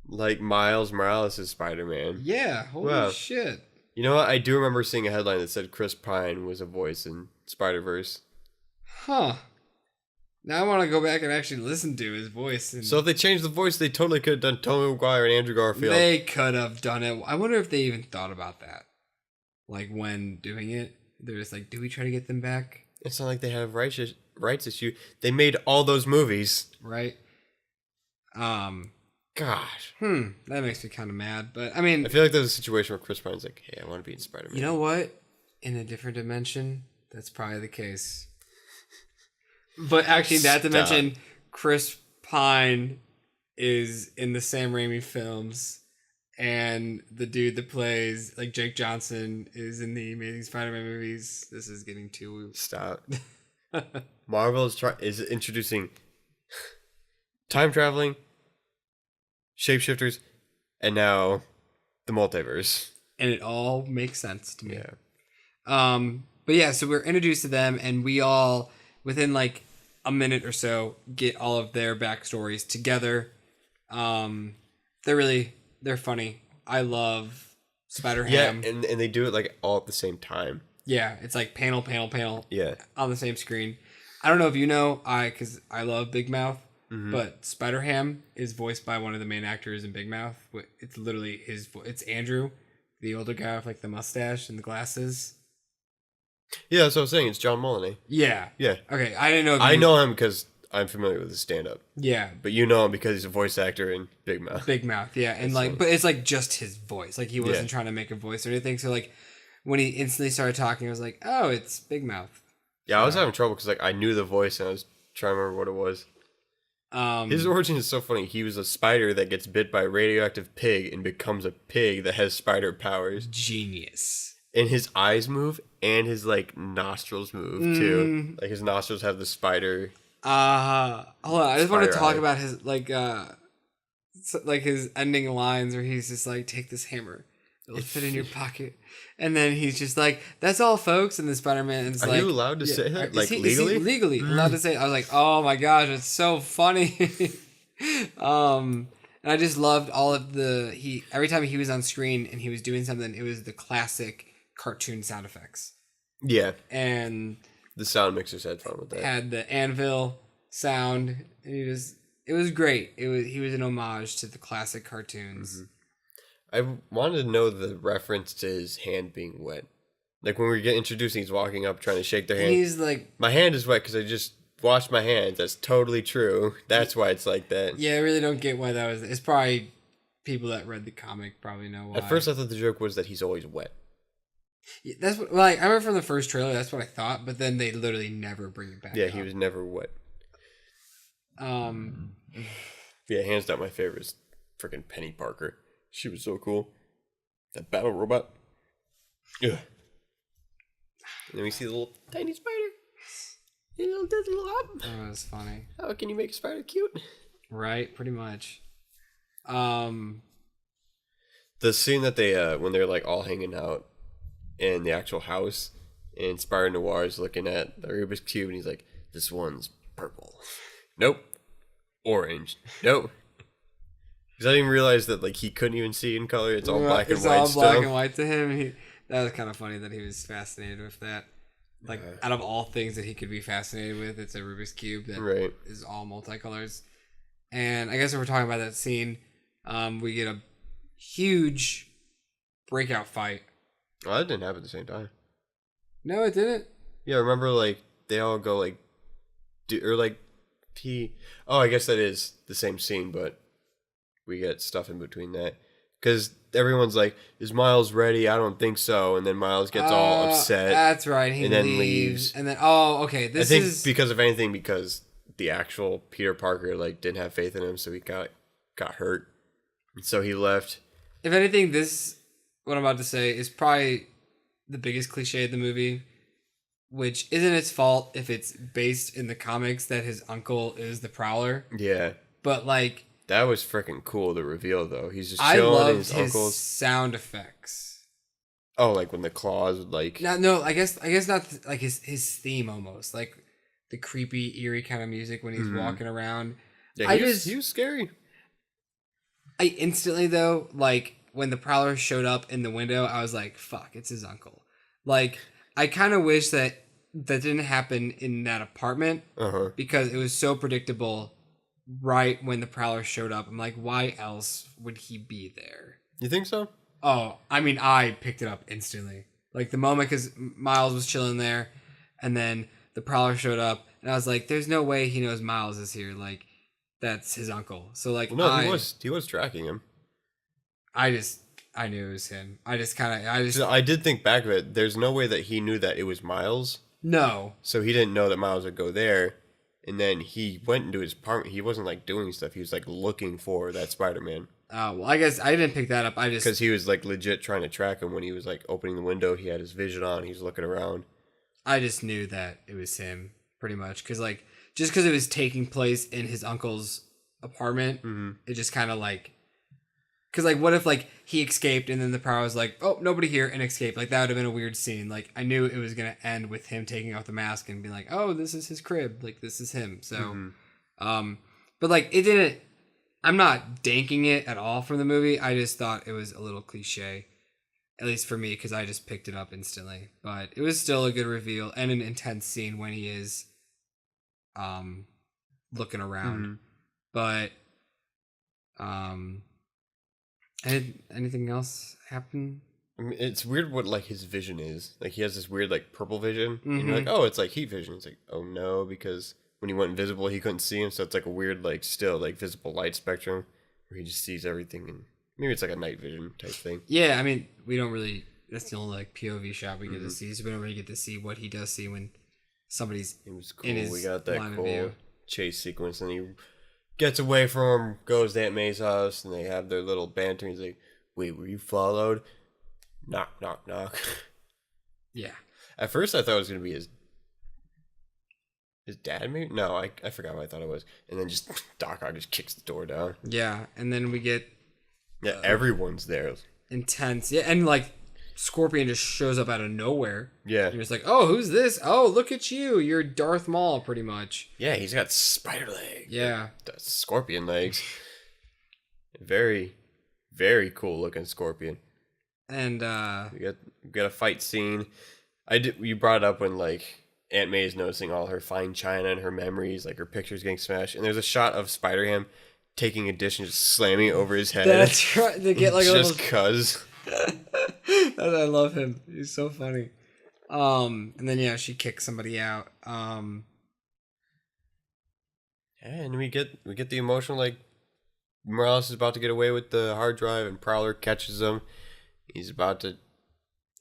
Like Miles Morales is Spider-Man. Yeah, holy shit. You know what? I do remember seeing a headline that said Chris Pine was a voice in Spider-Verse. Huh. Now I want to go back and actually listen to his voice. And so if they changed the voice, they totally could have done Tobey Maguire and Andrew Garfield. They could have done it. I wonder if they even thought about that. Like when doing it, they're just like, do we try to get them back? It's not like they have rights issue. They made all those movies. Right. Gosh. That makes me kind of mad. But I mean, I feel like there's a situation where Chris Pine's like, hey, I want to be in Spider-Man. You know what? In a different dimension, that's probably the case. But actually, in that dimension, Chris Pine is in the Sam Raimi films, and the dude that plays like Jake Johnson is in the Amazing Spider-Man movies. This is getting too... Stop. Marvel is introducing time traveling, shapeshifters, and now the multiverse. And it all makes sense to me. Yeah. But yeah, so we're introduced to them, and we all, within like a minute or so, get all of their backstories together. They're funny. I love Spider-Ham. Yeah, and they do it like all at the same time. Yeah, it's like panel Yeah. on the same screen. I don't know if you know, because I love Big Mouth, but Spider-Ham is voiced by one of the main actors in Big Mouth. It's literally it's Andrew, the older guy with like the mustache and the glasses. Yeah, that's what I was saying. It's John Mulaney. Yeah. Yeah. Okay, I didn't know. I know him because I'm familiar with his stand-up. Yeah. But you know him because he's a voice actor in Big Mouth. Big Mouth, yeah. And like, but it's like just his voice. Like he wasn't trying to make a voice or anything. So like when he instantly started talking, I was like, oh, it's Big Mouth. Yeah, I was having trouble because like I knew the voice and I was trying to remember what it was. His origin is so funny. He was a spider that gets bit by a radioactive pig and becomes a pig that has spider powers. Genius. And his eyes move and his like nostrils move too. Like his nostrils have the spider. Hold on. I just want to Spider talk eye. about his like his ending lines where he's just like, take this hammer. It'll fit in your pocket. And then he's just like, that's all, folks. And the Spider-Man's Are like... you allowed to say that? Like, is he legally? legally allowed to say it? I was like, oh my gosh, it's so funny. And I just loved all of every time he was on screen and he was doing something, it was the classic cartoon sound effects. Yeah. And... The sound mixers had fun with that. Had the anvil sound. And it was great. He was an homage to the classic cartoons. I wanted to know the reference to his hand being wet. Like when we get introduced, he's walking up trying to shake their hand. He's like, my hand is wet because I just washed my hands. That's totally true. That's why it's like that. yeah, I really don't get why that was. It's probably people that read the comic probably know why. At first, I thought the joke was that he's always wet. Yeah, that's what, like, I remember from the first trailer, that's what I thought, but then they literally never bring it back. Yeah, he was never wet. Yeah, hands down, my favorite is freaking Penny Parker. She was so cool. That battle robot. Yeah. And then we see the little tiny spider. Little hop. Oh, that's funny. How can you make a spider cute? Right, pretty much. The scene that they when they're like all hanging out in the actual house, and Spider Noir is looking at the Rubik's Cube, and he's like, "This one's purple." Nope. Orange. Nope. Because I didn't realize that like he couldn't even see in color. It's all black and white. It's all black and white to him. That was kind of funny that he was fascinated with that. Like out of all things that he could be fascinated with, it's a Rubik's Cube that is all multicolors. And I guess if we're talking about that scene, we get a huge breakout fight. Oh, that didn't happen at the same time. No, it didn't. Yeah, remember like they all go like, Oh, I guess that is the same scene, but we get stuff in between that because everyone's like, "Is Miles ready?" I don't think so, and then Miles gets all upset. That's right. He then leaves, and then okay, I think because of anything, because the actual Peter Parker like didn't have faith in him, so he got hurt, and so he left. If anything, what I'm about to say is probably the biggest cliche of the movie, which isn't its fault if it's based in the comics that his uncle is the Prowler. Yeah. But like that was freaking cool to reveal though. He's just I chilling loved his his uncle's sound effects. Oh, like when the claws would like No, I guess not like his theme almost. Like the creepy, eerie kind of music when he's walking around. Yeah, he was scary. I instantly though, like when the Prowler showed up in the window, I was like, fuck, it's his uncle. Like I kind of wish that didn't happen in that apartment because it was so predictable right when the Prowler showed up. I'm like, why else would he be there? You think so? Oh, I mean, I picked it up instantly. Like the moment, because Miles was chilling there, and then the Prowler showed up, and I was like, there's no way he knows Miles is here. Like, that's his uncle. So like, well, no, he was tracking him. I knew it was him. I did think back of it. There's no way that he knew that it was Miles. No. So he didn't know that Miles would go there. And then he went into his apartment. He wasn't like doing stuff. He was like looking for that Spider-Man. Oh, well, I guess I didn't pick that up. Because he was like legit trying to track him when he was like opening the window. He had his vision on. He was looking around. I just knew that it was him pretty much. Because like, just because it was taking place in his uncle's apartment, it just kind of like, because like, what if like he escaped and then the Prowler was like, oh, nobody here, and escaped? Like that would have been a weird scene. Like I knew it was gonna end with him taking off the mask and being like, oh, this is his crib. Like this is him. So, but like it didn't. I'm not danking it at all from the movie. I just thought it was a little cliche, at least for me, because I just picked it up instantly. But it was still a good reveal and an intense scene when he is, looking around. But, anything else happen? I mean, it's weird what like his vision is. Like he has this weird like purple vision, and you're like, oh, it's like heat vision. It's like, oh no, because when he went invisible, he couldn't see him, so it's like a weird like still like visible light spectrum where he just sees everything, and maybe it's like a night vision type thing. Yeah, I mean, we don't really. That's the only like POV shot we get to see, so we don't really get to see what he does see when somebody's It was cool. in his we got that line of cool view. chase sequence, and he gets away from him, goes to Aunt May's house, and they have their little banter. He's like, "Wait, were you followed?" Knock, knock, knock. Yeah. At first, I thought it was gonna be his dad, maybe. No, I forgot what I thought it was. And then just Doc Ock just kicks the door down. Yeah, and then we get everyone's there. Intense. Yeah, and like Scorpion just shows up out of nowhere. Yeah, you're just like, oh, who's this? Oh, look at you. You're Darth Maul, pretty much. Yeah, he's got spider legs. Yeah, scorpion legs. Very, very cool looking Scorpion. And we got a fight scene. You brought it up when like Aunt May is noticing all her fine china and her memories, like her pictures getting smashed, and there's a shot of Spider-Ham taking a dish and just slamming it over his head. That's right. They get like just cuz. I love him. He's so funny. And then she kicks somebody out. And we get the emotional, like Morales is about to get away with the hard drive, and Prowler catches him. He's about to,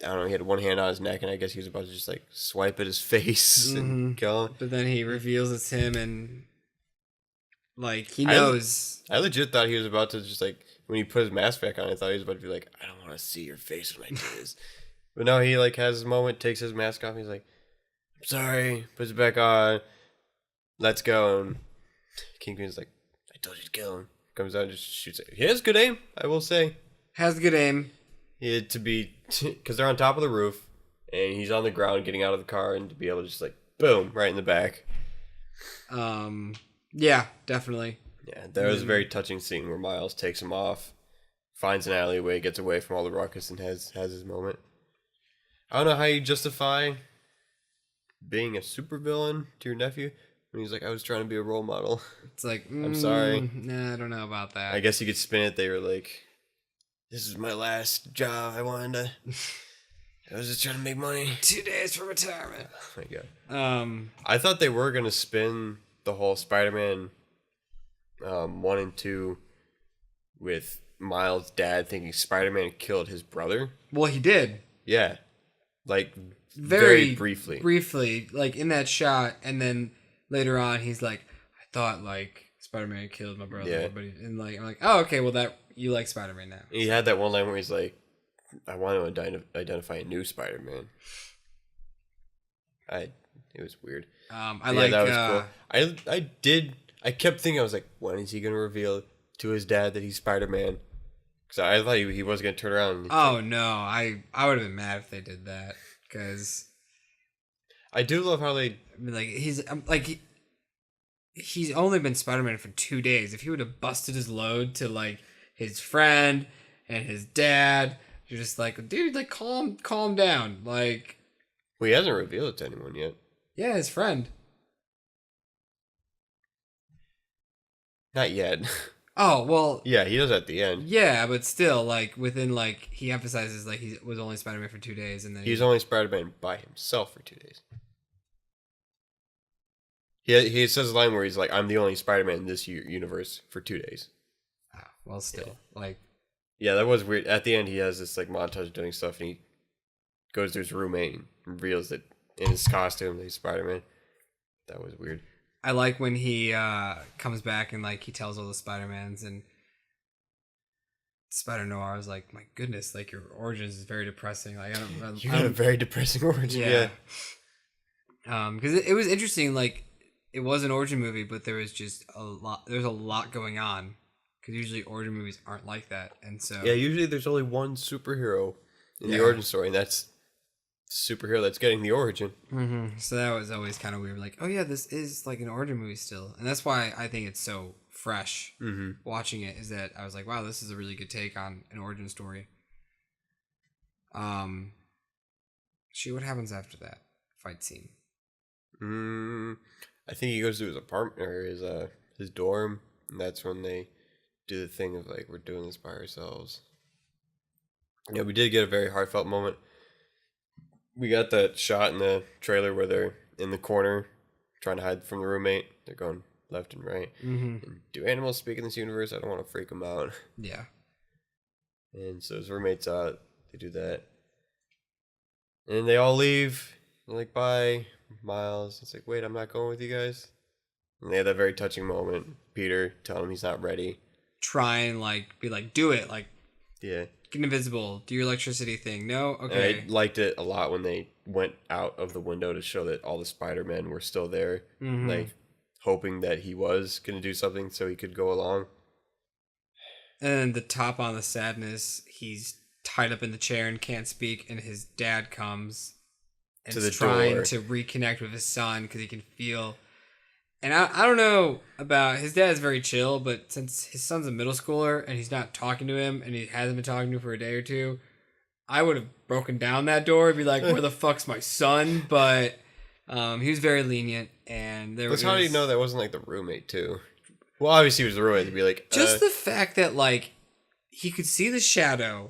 I don't know, he had one hand on his neck, and I guess he was about to just like swipe at his face and kill him. But then he reveals it's him, and like he knows. I legit thought he was about to just like, when he put his mask back on, I thought he was about to be like, I don't want to see your face when I do this. But no, he like has his moment, takes his mask off, and he's like, I'm sorry, puts it back on, let's go. And Kingpin's like, I told you to kill him. Comes out and just shoots it. He has good aim, I will say. Has good aim. He had to be, because they're on top of the roof, and he's on the ground getting out of the car, and to be able to just like, boom, right in the back. Yeah, definitely. Yeah, there was a very touching scene where Miles takes him off, finds an alleyway, gets away from all the ruckus, and has his moment. I don't know how you justify being a supervillain to your nephew when he's like, I was trying to be a role model. It's like, I'm sorry. Nah, I don't know about that. I guess you could spin it. They were like, this is my last job. I was just trying to make money. 2 days for retirement. Oh my god. I thought they were going to spin the whole Spider-Man 1 and 2 with Miles' dad thinking Spider-Man killed his brother. Well, he did. Yeah. Like, very briefly. Briefly, like, in that shot, and then later on, he's like, I thought, like, Spider-Man killed my brother. Yeah. But I'm like, oh, okay, well, that you like Spider-Man now. He had that one line where he's like, I want to identify a new Spider-Man. It was weird. That was cool. I kept thinking, I was like, when is he going to reveal to his dad that he's Spider-Man? Because I thought he was going to turn around. No, I would have been mad if they did that. Because I do love how they... I mean, like, he's only been Spider-Man for 2 days. If he would have busted his load to, like, his friend and his dad, you're just like, dude, like, calm down. Like... Well, he hasn't revealed it to anyone yet. Yeah, his friend. Not yet. Oh, well... Yeah, he does at the end. Yeah, but still, like, within, like, he emphasizes, like, he was only Spider-Man for 2 days, and then... He's only Spider-Man by himself for 2 days. He says a line where he's like, I'm the only Spider-Man in this universe for 2 days. Oh, well, still, like... Yeah, that was weird. At the end, he has this, like, montage doing stuff, and he goes to his roommate and reveals that in his costume that he's Spider-Man. That was weird. I like when he comes back and, like, he tells all the Spider-Mans, and Spider-Noir is like, my goodness, like, your origins is very depressing. Like, You got a very depressing origin, yeah. Because it was interesting, like, it was an origin movie, but there was just there's a lot going on. Because usually origin movies aren't like that, and so... Yeah, usually there's only one superhero in the origin story, and that's the superhero that's getting the origin. Mm-hmm. So that was always kind of weird. Like, oh yeah, this is like an origin movie still. And that's why I think it's so fresh watching it, is that I was like, wow, this is a really good take on an origin story. What happens after that fight scene? I think he goes to his apartment, or his dorm, and that's when they do the thing of like, we're doing this by ourselves. Yeah, we did get a very heartfelt moment. We got that shot in the trailer where they're in the corner trying to hide from the roommate. They're going left and right. Mm-hmm. And do animals speak in this universe? I don't want to freak them out. Yeah. And so his roommate's out. They do that. And they all leave. They're like, bye, Miles. It's like, wait, I'm not going with you guys. And they have that very touching moment. Peter telling him he's not ready. Try and, like, be like, do it. Like, yeah. Get invisible. Do your electricity thing. No? Okay. And I liked it a lot when they went out of the window to show that all the Spider-Men were still there. Mm-hmm. Like, hoping that he was going to do something so he could go along. And the top on the sadness, he's tied up in the chair and can't speak, and his dad comes and is trying to reconnect with his son because he can feel... And I don't know about... His dad's very chill, but since his son's a middle schooler and he's not talking to him and he hasn't been talking to him for a day or two, I would have broken down that door and be like, where the fuck's my son? But he was very lenient, and there was... How do you know that wasn't like the roommate too? Well, obviously he was the roommate to be like... Just the fact that, like, he could see the shadow...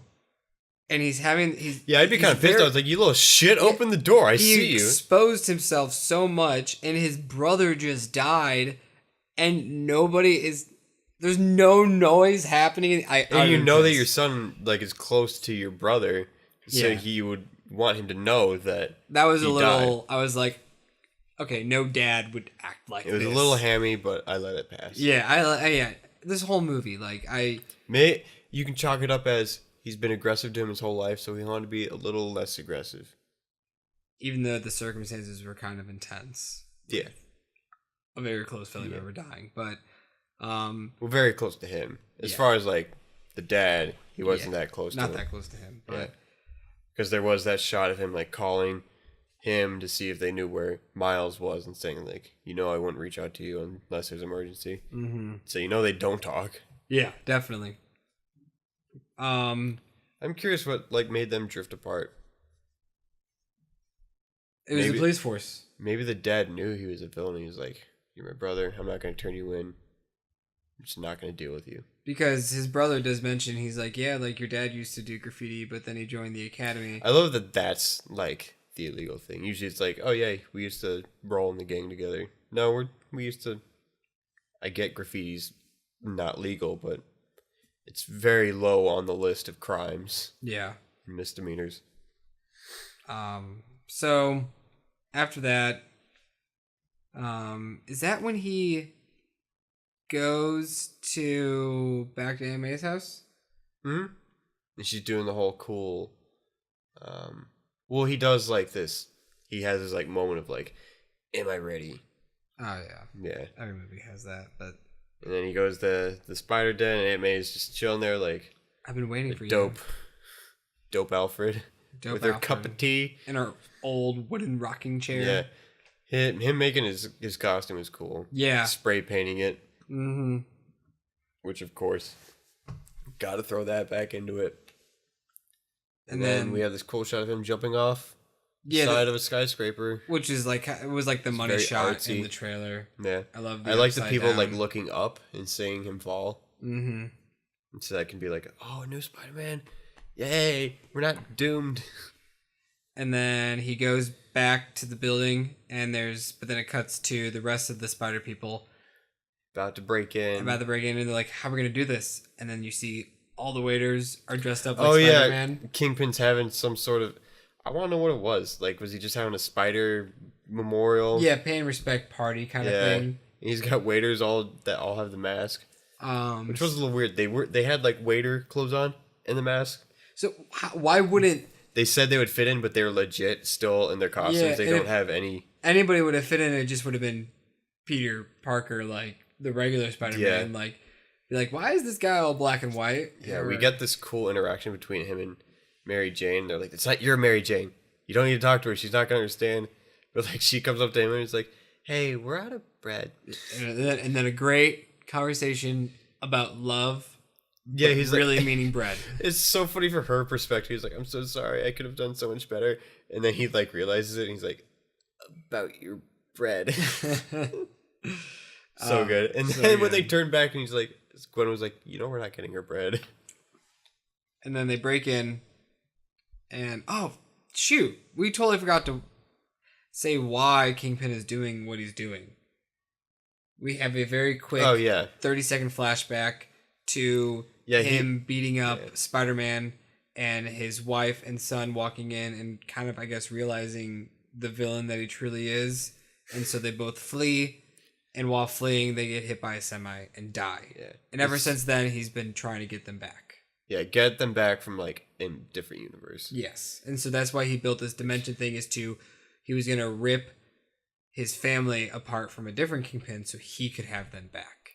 And I'd be kind of pissed. I was like, you little shit, open the door. I see you. He exposed himself so much, and his brother just died, and there's no noise happening. And you know that your son, like, is close to your brother, so he would want him to know that was a little... Died. I was like, okay, no dad would act like this. It was a little hammy, but I let it pass. Yeah, this whole movie, you can chalk it up as... He's been aggressive to him his whole life, so he wanted to be a little less aggressive. Even though the circumstances were kind of intense. Yeah. A very close family member dying. But Well, very close to him. As Yeah. far as like the dad, he wasn't Yeah, that close to not him. that close to him, but Yeah. Because there was that shot of him like calling him to see if they knew where Miles was and saying like, I wouldn't reach out to you unless there's an emergency. mm-hmm. So they don't talk. Yeah, definitely. I'm curious what like made them drift apart. It was Maybe- the police force. Maybe the dad knew he was a villain. He was like, "You're my brother. I'm not going to turn you in. I'm just not going to deal with you." Because his brother does mention, he's like, yeah, like your dad used to do graffiti, but then he joined the academy. I love that that's like the illegal thing. Usually it's like, oh yeah, we used to roll in the gang together. No, we used to. I get graffiti's not legal, but it's very low on the list of crimes, Yeah. misdemeanors. So after that, is that when he goes back to Aunt May's house? Hmm. And she's doing the whole cool. Well, he does like this. He has this like moment of like, "Am I ready?" Oh yeah, Yeah. every movie has that. But And then he goes to the spider den, and Aunt May's just chilling there like I've been waiting for dope, you. dope Alfred Dope with her Alfred. cup of tea. In our old wooden rocking chair. Yeah, him making his costume is cool. Yeah. Spray painting it, Mm-hmm. which of course, got to throw that back into it. And then then we have this cool shot of him jumping off the yeah, side of a skyscraper. which is like it was like the money very shot artsy. in the trailer. Yeah, I love. I like the upside people down. like looking up and seeing him fall. Mm-hmm. And so that can be like, oh, a new Spider-Man. Yay, we're not doomed. And then he goes back to the building, and but then it cuts to the rest of the spider people About to break in. about to break in, and they're like, "How are we gonna do this?" And then you see all the waiters are dressed up like Oh yeah, Spider-Man. Kingpin's having some sort of. I want to know what it was. Like, was he just having a spider memorial? Yeah, pay and respect party kind of thing. And he's got waiters that all have the mask, which was a little weird. They had like waiter clothes on in the mask. So why wouldn't They said they would fit in, but they were legit still in their costumes. Yeah, they and don't if- have any. anybody would have fit in? It just would have been Peter Parker, like the regular Spider-Man. Yeah. Like, be like, why is this guy all black and white? Yeah, we get this cool interaction between him and Mary Jane. They're like, "It's not your Mary Jane. You don't need to talk to her. She's not gonna understand." But like, she comes up to him and is like, "Hey, we're out of bread." and then a great conversation about love. Yeah, but he's really like, meaning bread. it's so funny for her perspective. He's like, "I'm so sorry. I could have done so much better." And then he like realizes it, and he's like, "About your bread." So good. And so then when they good. turn back, and he's like, Gwen was like, "We're not getting her bread." And then they break in, and oh shoot, we totally forgot to say why Kingpin is doing what he's doing. We have a very quick, Oh yeah, 30-second flashback to Yeah, him beating up yeah. Spider-Man and his wife and son walking in and kind of, I guess, realizing the villain that he truly is. And so they both flee, and while fleeing, they get hit by a semi and die. yeah. And ever since then, he's been trying to get them back. Yeah, get them back from like in different universe. Yes. And so that's why he built this dimension thing, he was going to rip his family apart from a different Kingpin so he could have them back.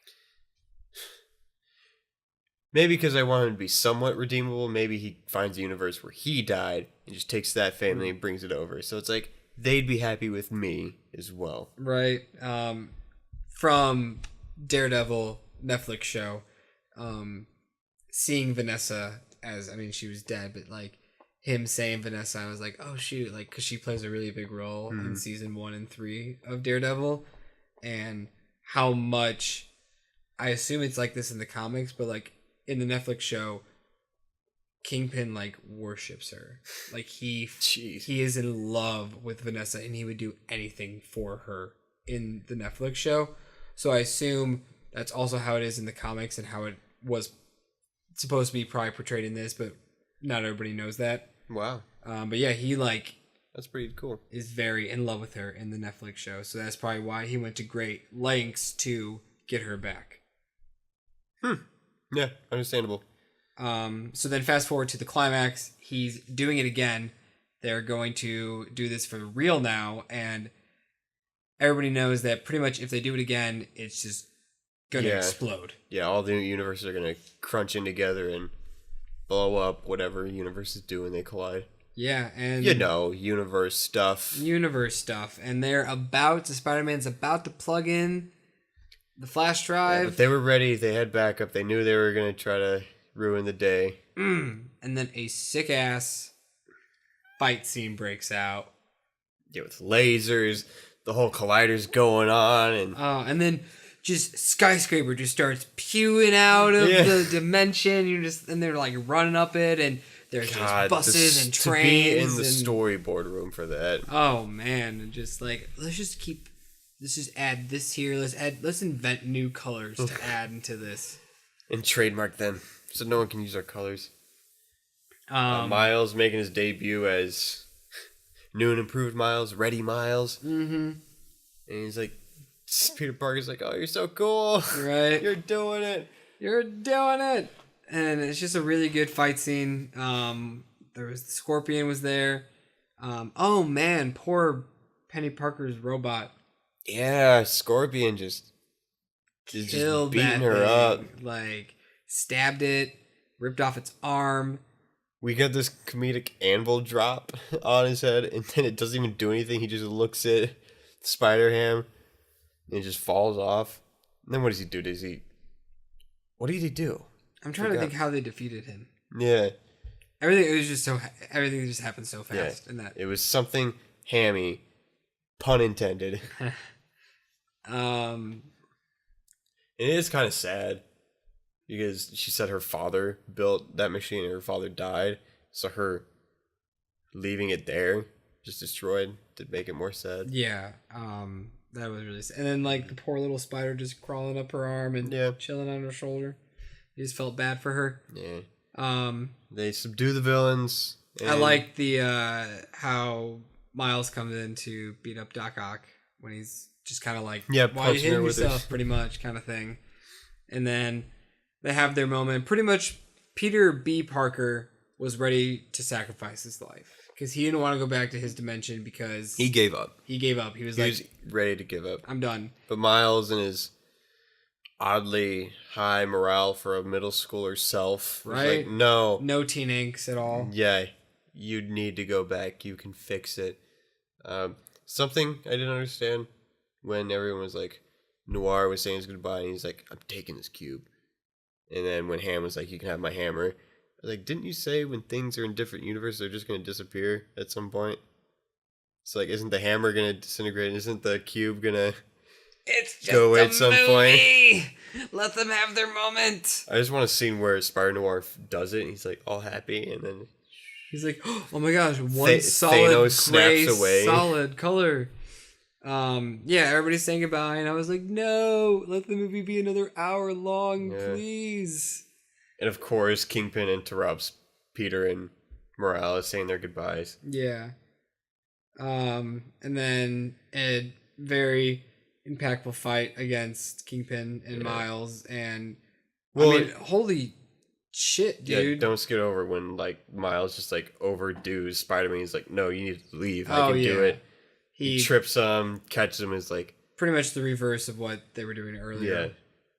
Maybe because I want him to be somewhat redeemable. Maybe he finds a universe where he died and just takes that family and brings it over. So it's like they'd be happy with me as well. Right. From Daredevil Netflix show, seeing Vanessa as, I mean, she was dead, but like him saying Vanessa, I was like, oh shoot, like, because she plays a really big role in season 1 and 3 of Daredevil, and how much, I assume it's like this in the comics, but like in the Netflix show, Kingpin like worships her. Like Jeez. he is in love with Vanessa, and he would do anything for her in the Netflix show. So I assume that's also how it is in the comics and how it was supposed to be probably portrayed in this, but not everybody knows that. Wow. But yeah, he like That's pretty cool. is very in love with her in the Netflix show. So that's probably why he went to great lengths to get her back. Yeah, understandable. So then fast forward to the climax, he's doing it again. They're going to do this for real now, and everybody knows that pretty much if they do it again, it's just gonna explode. Yeah, all the universes are gonna crunch in together and blow up whatever universe is doing. They collide. Yeah, and universe stuff. And Spider-Man's about to plug in the flash drive. Yeah, but they were ready. They had backup. They knew they were gonna try to ruin the day. And then a sick ass fight scene breaks out. Yeah, with lasers, the whole collider's going on, and then just skyscraper just starts pewing out of the dimension. And they're like running up it, and there's just buses and trains. To be in the storyboard room for that. Oh man, and just like let's just add this here. Let's invent new colors to add into this and trademark them so no one can use our colors. Miles making his debut as new and improved Miles, ready Miles. Mm-hmm. And he's like, Peter Parker's like, oh, you're so cool. Right. You're doing it. And it's just a really good fight scene. There was the Scorpion was there. Oh man, poor Penny Parker's robot. Yeah, Scorpion just beating her up. Like, stabbed it, ripped off its arm. We got this comedic anvil drop on his head, and then it doesn't even do anything. He just looks at Spider-Ham, and it just falls off. And then what does he do? What did he do? I'm trying to think how they defeated him. Yeah. Everything just happened so fast. Yeah. In that. It was something hammy, pun intended. It is kind of sad because she said her father built that machine and her father died, so her leaving it there, just destroyed, did make it more sad. Yeah, that was really sad. And then like the poor little spider just crawling up her arm and chilling on her shoulder. You just felt bad for her. Yeah. They subdue the villains. I like the how Miles comes in to beat up Doc Ock when he's just kind of like, why are you hitting yourself, pretty much, kind of thing. And then they have their moment. Pretty much, Peter B. Parker was ready to sacrifice his life because he didn't want to go back to his dimension because he gave up. He was ready to give up. I'm done. But Miles and his oddly high morale for a middle schooler self, right? Like, no teen angst at all. Yeah, you need to go back. You can fix it. Something I didn't understand when everyone was like, Noir was saying his goodbye, and he's like, I'm taking this cube. And then when Ham was like, you can have my hammer. I was like, didn't you say when things are in different universes, they're just going to disappear at some point? It's like, isn't the hammer going to disintegrate? Isn't the cube going to go away at some point? Let them have their moment. I just want a scene where Spider-Noir does it, and he's like all happy, and then he's like, oh my gosh, one solid Thanos gray, snaps away. Solid color. Yeah, everybody's saying goodbye, and I was like, no, let the movie be another hour long, please. And of course, Kingpin interrupts Peter and Morales saying their goodbyes. Yeah. And then a very impactful fight against Kingpin and Miles, and I mean, holy shit, dude. Yeah, don't skip over when like Miles just like overdoes Spider-Man. He's like, no, you need to leave. I can do it. He trips him, catches him, is like pretty much the reverse of what they were doing earlier.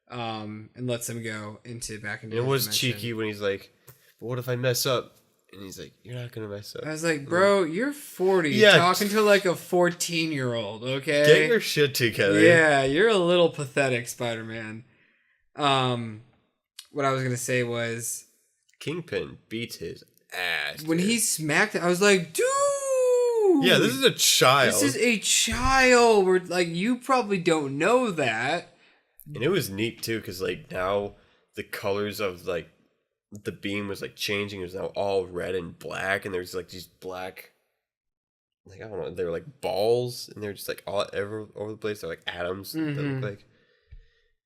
Yeah. And lets him go back into. It was dimension. Cheeky when he's like, "But what if I mess up?" And he's like, "You're not gonna mess up." I was like, "Bro, you're 40, talking to like a 14-year-old. Okay, get your shit together." Yeah, you're a little pathetic, Spider-Man. What I was gonna say was, Kingpin beats his ass when he smacked it. I was like, "Dude." Yeah, this is a child. This is a child. We're like, you probably don't know that. And it was neat too, because like now the colors of like the beam was like changing. It was now all red and black, and there's like these black, like I don't know, they were like balls, and they're just like all over the place. They're like atoms. That look like.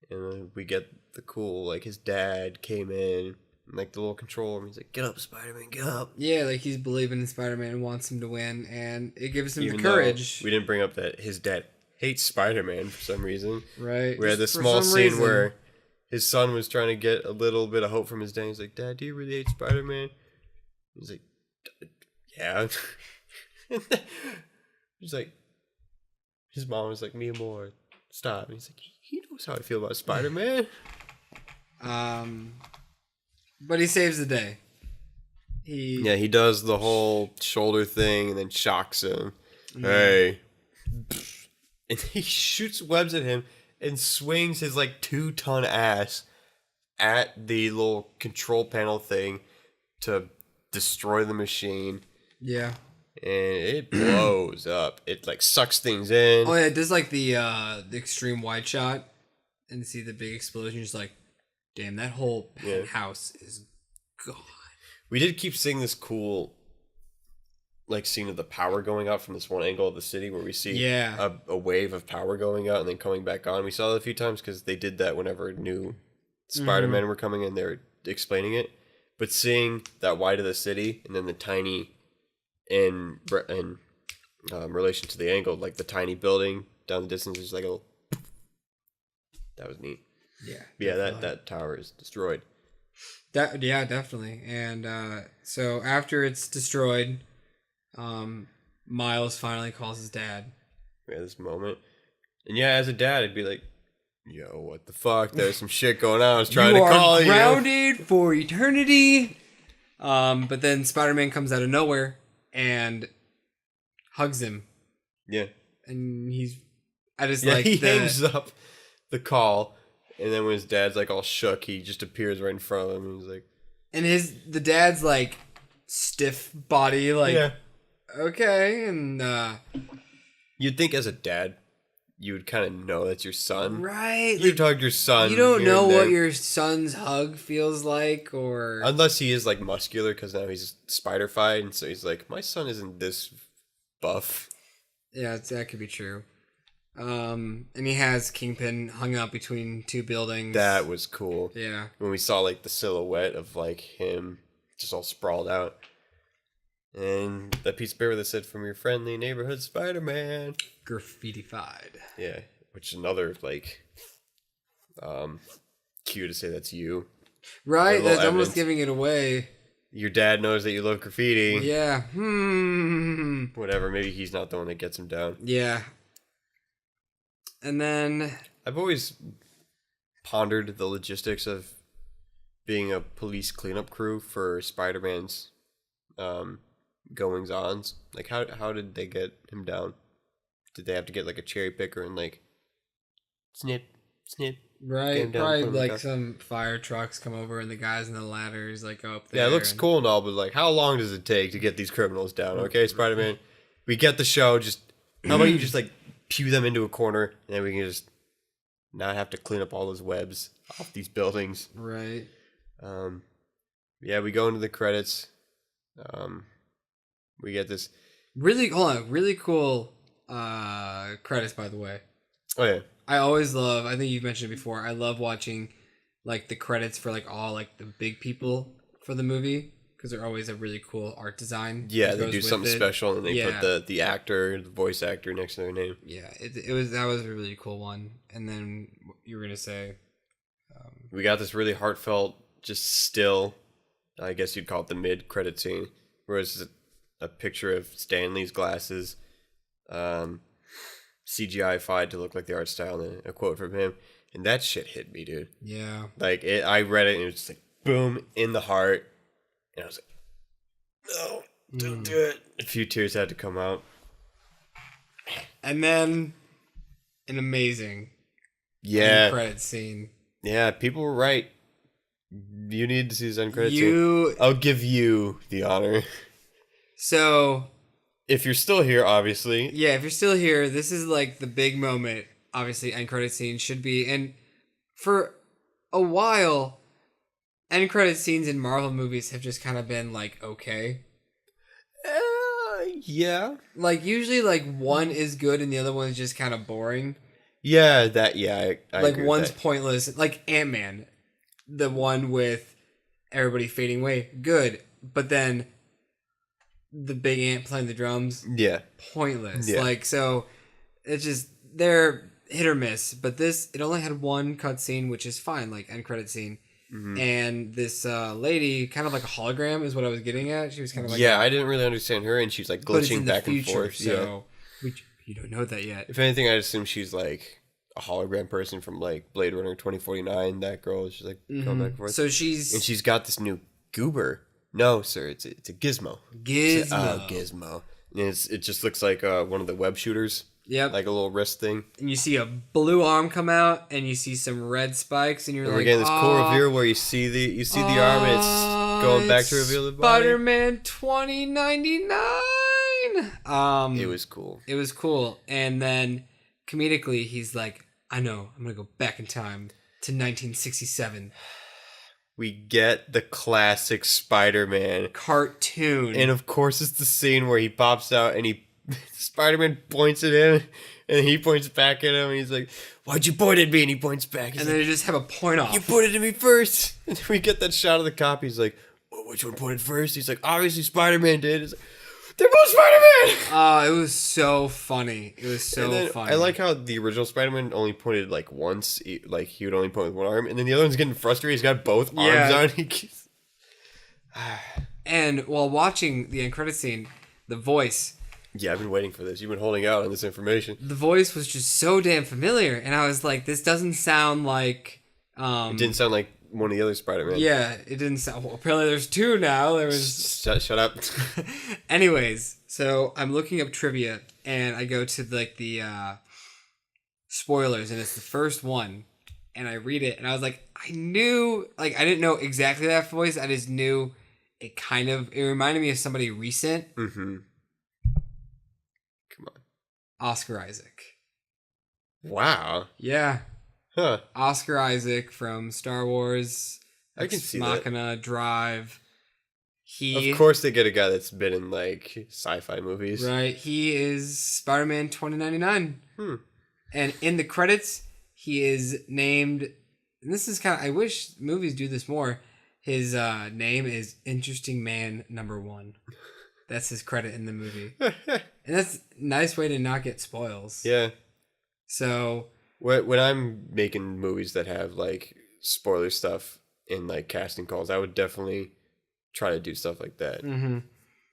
And then we get the cool like his dad came in. Like the little control room, he's like, "Get up, Spider-Man, get up!" Yeah, like he's believing in Spider-Man and wants him to win, and it gives him the courage. We didn't bring up that his dad hates Spider-Man for some reason. Right. We had this small scene where his son was trying to get a little bit of hope from his dad. He's like, "Dad, do you really hate Spider-Man?" He's like, "Yeah." He's like, his mom was like, "Me more. stop. And he's like, he knows how I feel about Spider-Man. But he saves the day. He does the whole shoulder thing and then shocks him. Hey. And he shoots webs at him and swings his like 2-ton ass at the little control panel thing to destroy the machine. Yeah. And it blows up. It like sucks things in. Oh yeah, it does like the extreme wide shot and see the big explosion. You're just like, damn, that whole house is gone. We did keep seeing this cool like scene of the power going out from this one angle of the city where we see a wave of power going out and then coming back on. We saw that a few times because they did that whenever new Spider-Man were coming in. They were explaining it. But seeing that wide of the city and then the tiny in relation to the angle, like the tiny building down the distance is like a little... That was neat. Yeah, that tower is destroyed. Definitely. And so after it's destroyed, Miles finally calls his dad. We had this moment. And yeah, as a dad, I'd be like, yo, what the fuck? There's some shit going on. I was trying to call you. You are grounded for eternity. But then Spider-Man comes out of nowhere and hugs him. Yeah. And he hangs up the call. And then when his dad's like all shook, he just appears right in front of him. And he's like... And the dad's like stiff body, like, okay. And you'd think as a dad, you would kind of know that's your son. Right. You've hugged your son. You don't know what your son's hug feels like, or... Unless he is like muscular, because now he's spider-fied. And so he's like, my son isn't this buff. Yeah, that could be true. And he has Kingpin hung up between two buildings. That was cool. Yeah. When we saw like the silhouette of like him just all sprawled out. And that piece of paper that said, from your friendly neighborhood Spider-Man. Graffitified. Yeah. Which is another like cue to say that's you. Right, that's almost giving it away. Your dad knows that you love graffiti. Yeah. Whatever, maybe he's not the one that gets him down. Yeah. And then... I've always pondered the logistics of being a police cleanup crew for Spider-Man's goings-ons. Like, how did they get him down? Did they have to get, like, a cherry picker and, like, snip? Right, probably, like, some fire trucks come over and the guys in the ladders, like, go up there. Yeah, it looks cool and all, but, like, how long does it take to get these criminals down? Okay, Spider-Man, we get the show, just... How about you just, like... pew them into a corner, and then we can just not have to clean up all those webs off these buildings. Right. Yeah, we go into the credits. We get this really cool credits, by the way. Oh yeah. I always love, I think you've mentioned it before, I love watching like the credits for like all like the big people for the movie. Because they're always a really cool art design. Yeah, they do something special and they put the actor, the voice actor next to their name. Yeah, that was a really cool one. And then you were gonna say, we got this really heartfelt, just still, I guess you'd call it the mid-credit scene, where it's a picture of Stan Lee's glasses, CGI-fied to look like the art style, and a quote from him, and that shit hit me, dude. Yeah, like I read it and it was just like boom in the heart. And I was like, no, don't do it. A few tears had to come out. And then an amazing credit scene. Yeah, people were right. You need to see this end credit scene. I'll give you the honor. So... If you're still here, obviously. Yeah, if you're still here, this is like the big moment. Obviously, end credit scene should be. And for a while... End credit scenes in Marvel movies have just kind of been like okay. Yeah. Like usually, like one is good and the other one is just kind of boring. Yeah, I like one's pointless. Like Ant-Man, the one with everybody fading away, good, but then the big ant playing the drums, pointless. Yeah. Like so, it's just they're hit or miss. But it only had one cutscene, which is fine, like end credit scene. Mm-hmm. And this lady, kind of like a hologram, is what I was getting at. She was kind of like I didn't really understand her, and she's like glitching back and forth. So you don't know that yet. If anything, I'd assume she's like a hologram person from like Blade Runner 2049. That girl is just like going back and forth. So And she's she's got this new goober. No, sir, it's a gizmo. Gizmo. Gizmo. And it just looks like one of the web shooters. Yep. Like a little wrist thing. And you see a blue arm come out, and you see some red spikes, and you're And like, we're getting this cool reveal where you see the arm and it's going back to reveal the body. Spider-Man 2099. It was cool. It was cool. And then comedically, he's like, I know, I'm gonna go back in time to 1967. We get the classic Spider-Man Cartoon. and of course it's the scene where he pops out and Spider-Man points at him and he points back at him and he's like, why'd you point at me? And he points back. And then they just have a point off. You pointed at me first. And then we get that shot of the cop. He's like, well, which one pointed first? He's like, obviously Spider-Man did. It's like, they're both Spider-Man! It was so funny. It was so funny. I like how the original Spider-Man only pointed like once. Like he would only point with one arm. And then the other one's getting frustrated. He's got both arms on. He keeps... And while watching the end credit scene, the voice... Yeah, I've been waiting for this. You've been holding out on this information. The voice was just so damn familiar. And I was like, this doesn't sound like... It didn't sound like one of the other Spider-Man. Yeah, it didn't sound... Well, apparently there's two now. There was... Shut up. Anyways, so I'm looking up trivia, and I go to like the spoilers, and it's the first one, and I read it, and I was like, I knew... Like, I didn't know exactly that voice. I just knew it kind of... It reminded me of somebody recent. Mm-hmm. Come on. Oscar Isaac. Wow. Yeah. Huh. Oscar Isaac from Star Wars, I can see Machina, Drive. Of course they get a guy that's been in, like, sci-fi movies. Right. He is Spider-Man 2099. And in the credits, he is named... And this is kind of... I wish movies do this more. His name is Interesting Man #1. That's his credit in the movie. And that's a nice way to not get spoils. Yeah. So... When I'm making movies that have, like, spoiler stuff in, like, casting calls, I would definitely try to do stuff like that. Mm-hmm.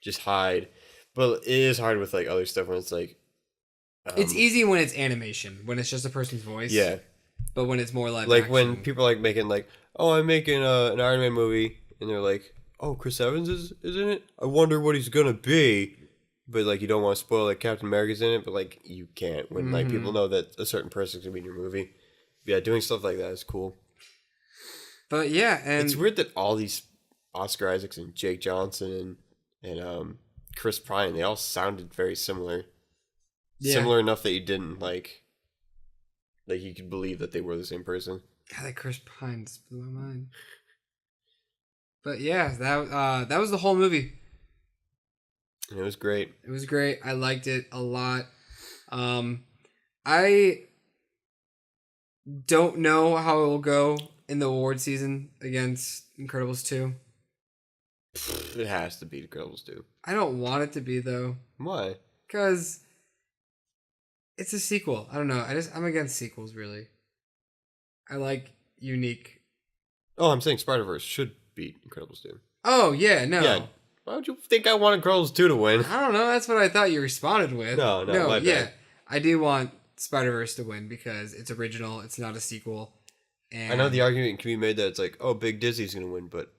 Just hide. But it is hard with, like, other stuff when it's, like... it's easy when it's animation, when it's just a person's voice. Yeah. But when it's more like Like, when people are, like, making, like, oh, I'm making an Iron Man movie, and they're like, oh, Chris Evans is in it? I wonder what he's gonna be. But, like, you don't want to spoil that Captain America's in it, but, like, you can't when, like, people know that a certain person's going to be in your movie. Yeah, doing stuff like that is cool. But, yeah, and... It's weird that all these Oscar Isaacs and Jake Johnson and Chris Pine, they all sounded very similar. Yeah. Similar enough that you didn't, like, you could believe that they were the same person. God, that Chris Pine just blew my mind. But, yeah, that was the whole movie. And it was great. It was great. I liked it a lot. I don't know how it will go in the award season against Incredibles 2. It has to be Incredibles 2. I don't want it to be, though. Why? Because it's a sequel. I don't know. I'm against sequels, really. I like unique... Oh, I'm saying Spider-Verse should beat Incredibles 2. Oh, yeah, no. Yeah. Why would you think I want Incredibles 2 to win? I don't know. That's what I thought you responded with. No, my bad. I do want Spider-Verse to win because it's original. It's not a sequel. And I know the argument can be made that it's like, oh, Big Disney's going to win, but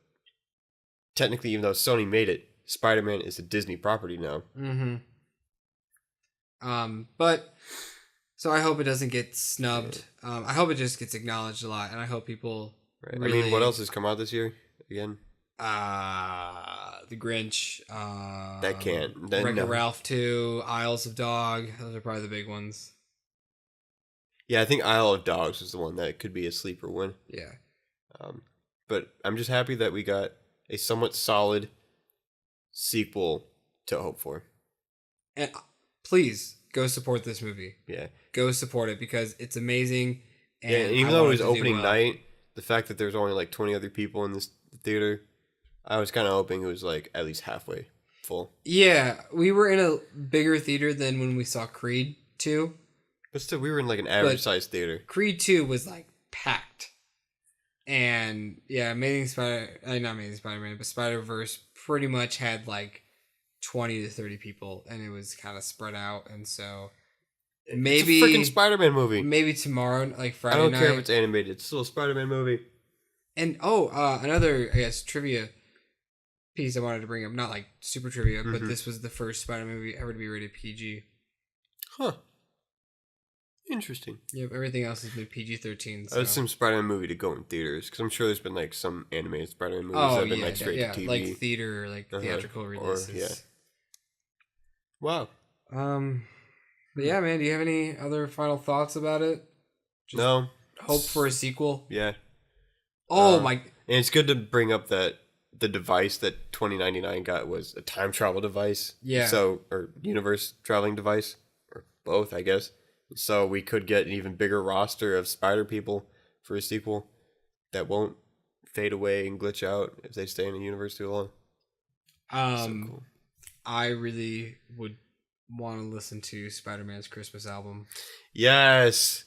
technically, even though Sony made it, Spider-Man is a Disney property now. Mm-hmm. But, so I hope it doesn't get snubbed. I hope it just gets acknowledged a lot, and I hope people... Right. Really... I mean, what else has come out this year, again? The Grinch. That can't. Wreck-It Ralph 2, Isles of Dog. Those are probably the big ones. Yeah, I think Isle of Dogs is the one that could be a sleeper win. Yeah. But I'm just happy that we got a somewhat solid sequel to hope for. And please, go support this movie. Yeah. Go support it because it's amazing. And even though it was opening night, the fact that there's only like 20 other people in this theater, I was kind of hoping it was like at least halfway full. Yeah, we were in a bigger theater than when we saw Creed 2. But still, we were in like an average sized theater. Creed 2 was like packed. And yeah, not Amazing Spider-Man, but Spider-Verse pretty much had like 20 to 30 people, and it was kind of spread out. And so Maybe it's a freaking Spider-Man movie. Maybe tomorrow, like Friday I don't night. care if it's animated. It's still a Spider-Man movie. And another, I guess, trivia piece I wanted to bring up. Not like super trivia, but this was the first Spider-Man movie ever to be rated PG. Huh. Interesting. Yep, everything else has been PG-13. So. I would assume Spider-Man movie to go in theaters because I'm sure there's been like some animated Spider-Man movies that have been like straight to TV, like theater, like theatrical releases. Wow. But yeah, man. Do you have any other final thoughts about it? Just no. Hope for a sequel. Yeah. Oh my! And it's good to bring up that the device that 2099 got was a time travel device. Yeah. So or universe traveling device or both, I guess. So we could get an even bigger roster of Spider people for a sequel that won't fade away and glitch out if they stay in the universe too long. So cool. I really would want to listen to Spider-Man's Christmas album. Yes.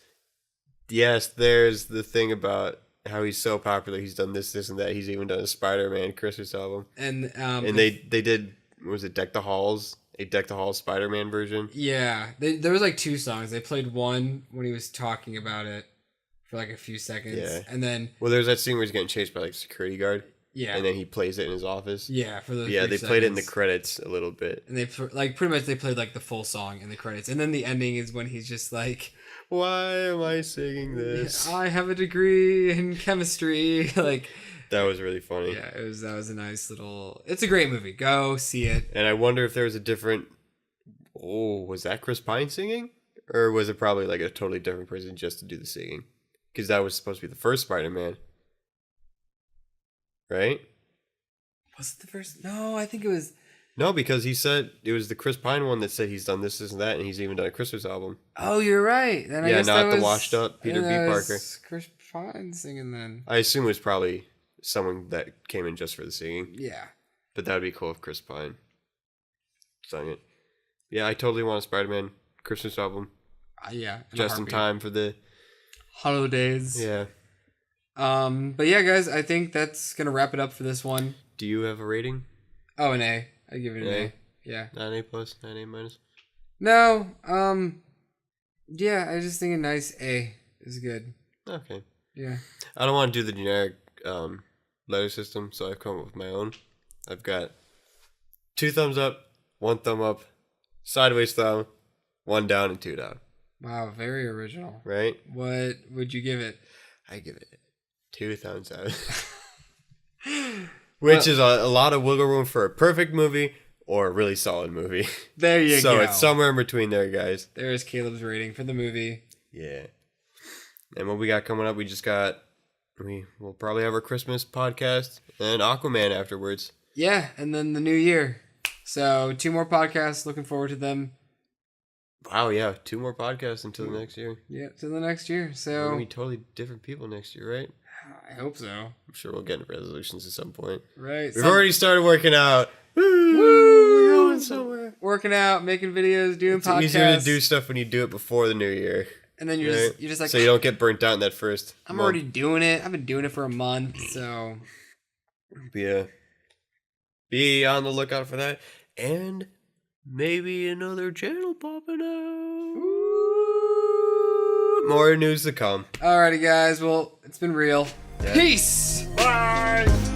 There's the thing about how he's so popular. He's done this, and that. He's even done a Spider-Man Christmas album. And they did, was it Deck the Halls? A Deck the Halls Spider-Man version? Yeah. There was like 2 songs. They played one when he was talking about it for like a few seconds. Yeah. And then... Well, there's that scene where he's getting chased by like a security guard. Yeah. And then he plays it in his office. Yeah, for those they played it in the credits a little bit. And they pretty much they played like the full song in the credits. And then the ending is when he's just like... Why am I singing this? I have a degree in chemistry. Like... That was really funny. Yeah, that was a nice little... It's a great movie. Go see it. And I wonder if there was a different... Oh, was that Chris Pine singing? Or was it probably like a totally different person just to do the singing? Because that was supposed to be the first Spider-Man. Right? Was it the first? No, I think it was... No, because he said it was the Chris Pine one that said he's done this and that, and he's even done a Christmas album. Oh, you're right. Then I guess not the washed up Peter B. Parker. Chris Pine singing then. I assume it was probably someone that came in just for the singing. Yeah. But that would be cool if Chris Pine sung it. Yeah, I totally want a Spider-Man Christmas album. Yeah. Just in time for the holidays. Yeah. But yeah, guys, I think that's going to wrap it up for this one. Do you have a rating? Oh, an A. I give it an A. Yeah. 9A plus, 9A minus? No. Yeah, I just think a nice A is good. Okay. Yeah. I don't want to do the generic letter system, so I've come up with my own. I've got 2 thumbs up, 1 thumb up, sideways thumb, 1 down, and 2 down. Wow, very original. Right? What would you give it? I give it 2 thumbs out. Which is a lot of wiggle room for a perfect movie or a really solid movie. There you go. So it's somewhere in between there, guys. There's Caleb's rating for the movie. Yeah. And what we got coming up, we'll probably have our Christmas podcast and Aquaman afterwards. Yeah, and then the new year. So 2 more podcasts. Looking forward to them. Wow, yeah. 2 more podcasts until the next year. Yeah, till the next year. So we're going to be totally different people next year, right? I hope so. I'm sure we'll get into resolutions at some point. Right. We've already started working out. Woo! We're going somewhere. Working out, making videos, doing podcasts. It's easier to do stuff when you do it before the new year. And then you're just like... So you don't get burnt out in that first I'm already doing it. I've been doing it for a month, so... Yeah. Be on the lookout for that. And maybe another channel popping out. Ooh. More news to come. Alrighty, guys. Well, it's been real. Yeah. Peace! Bye!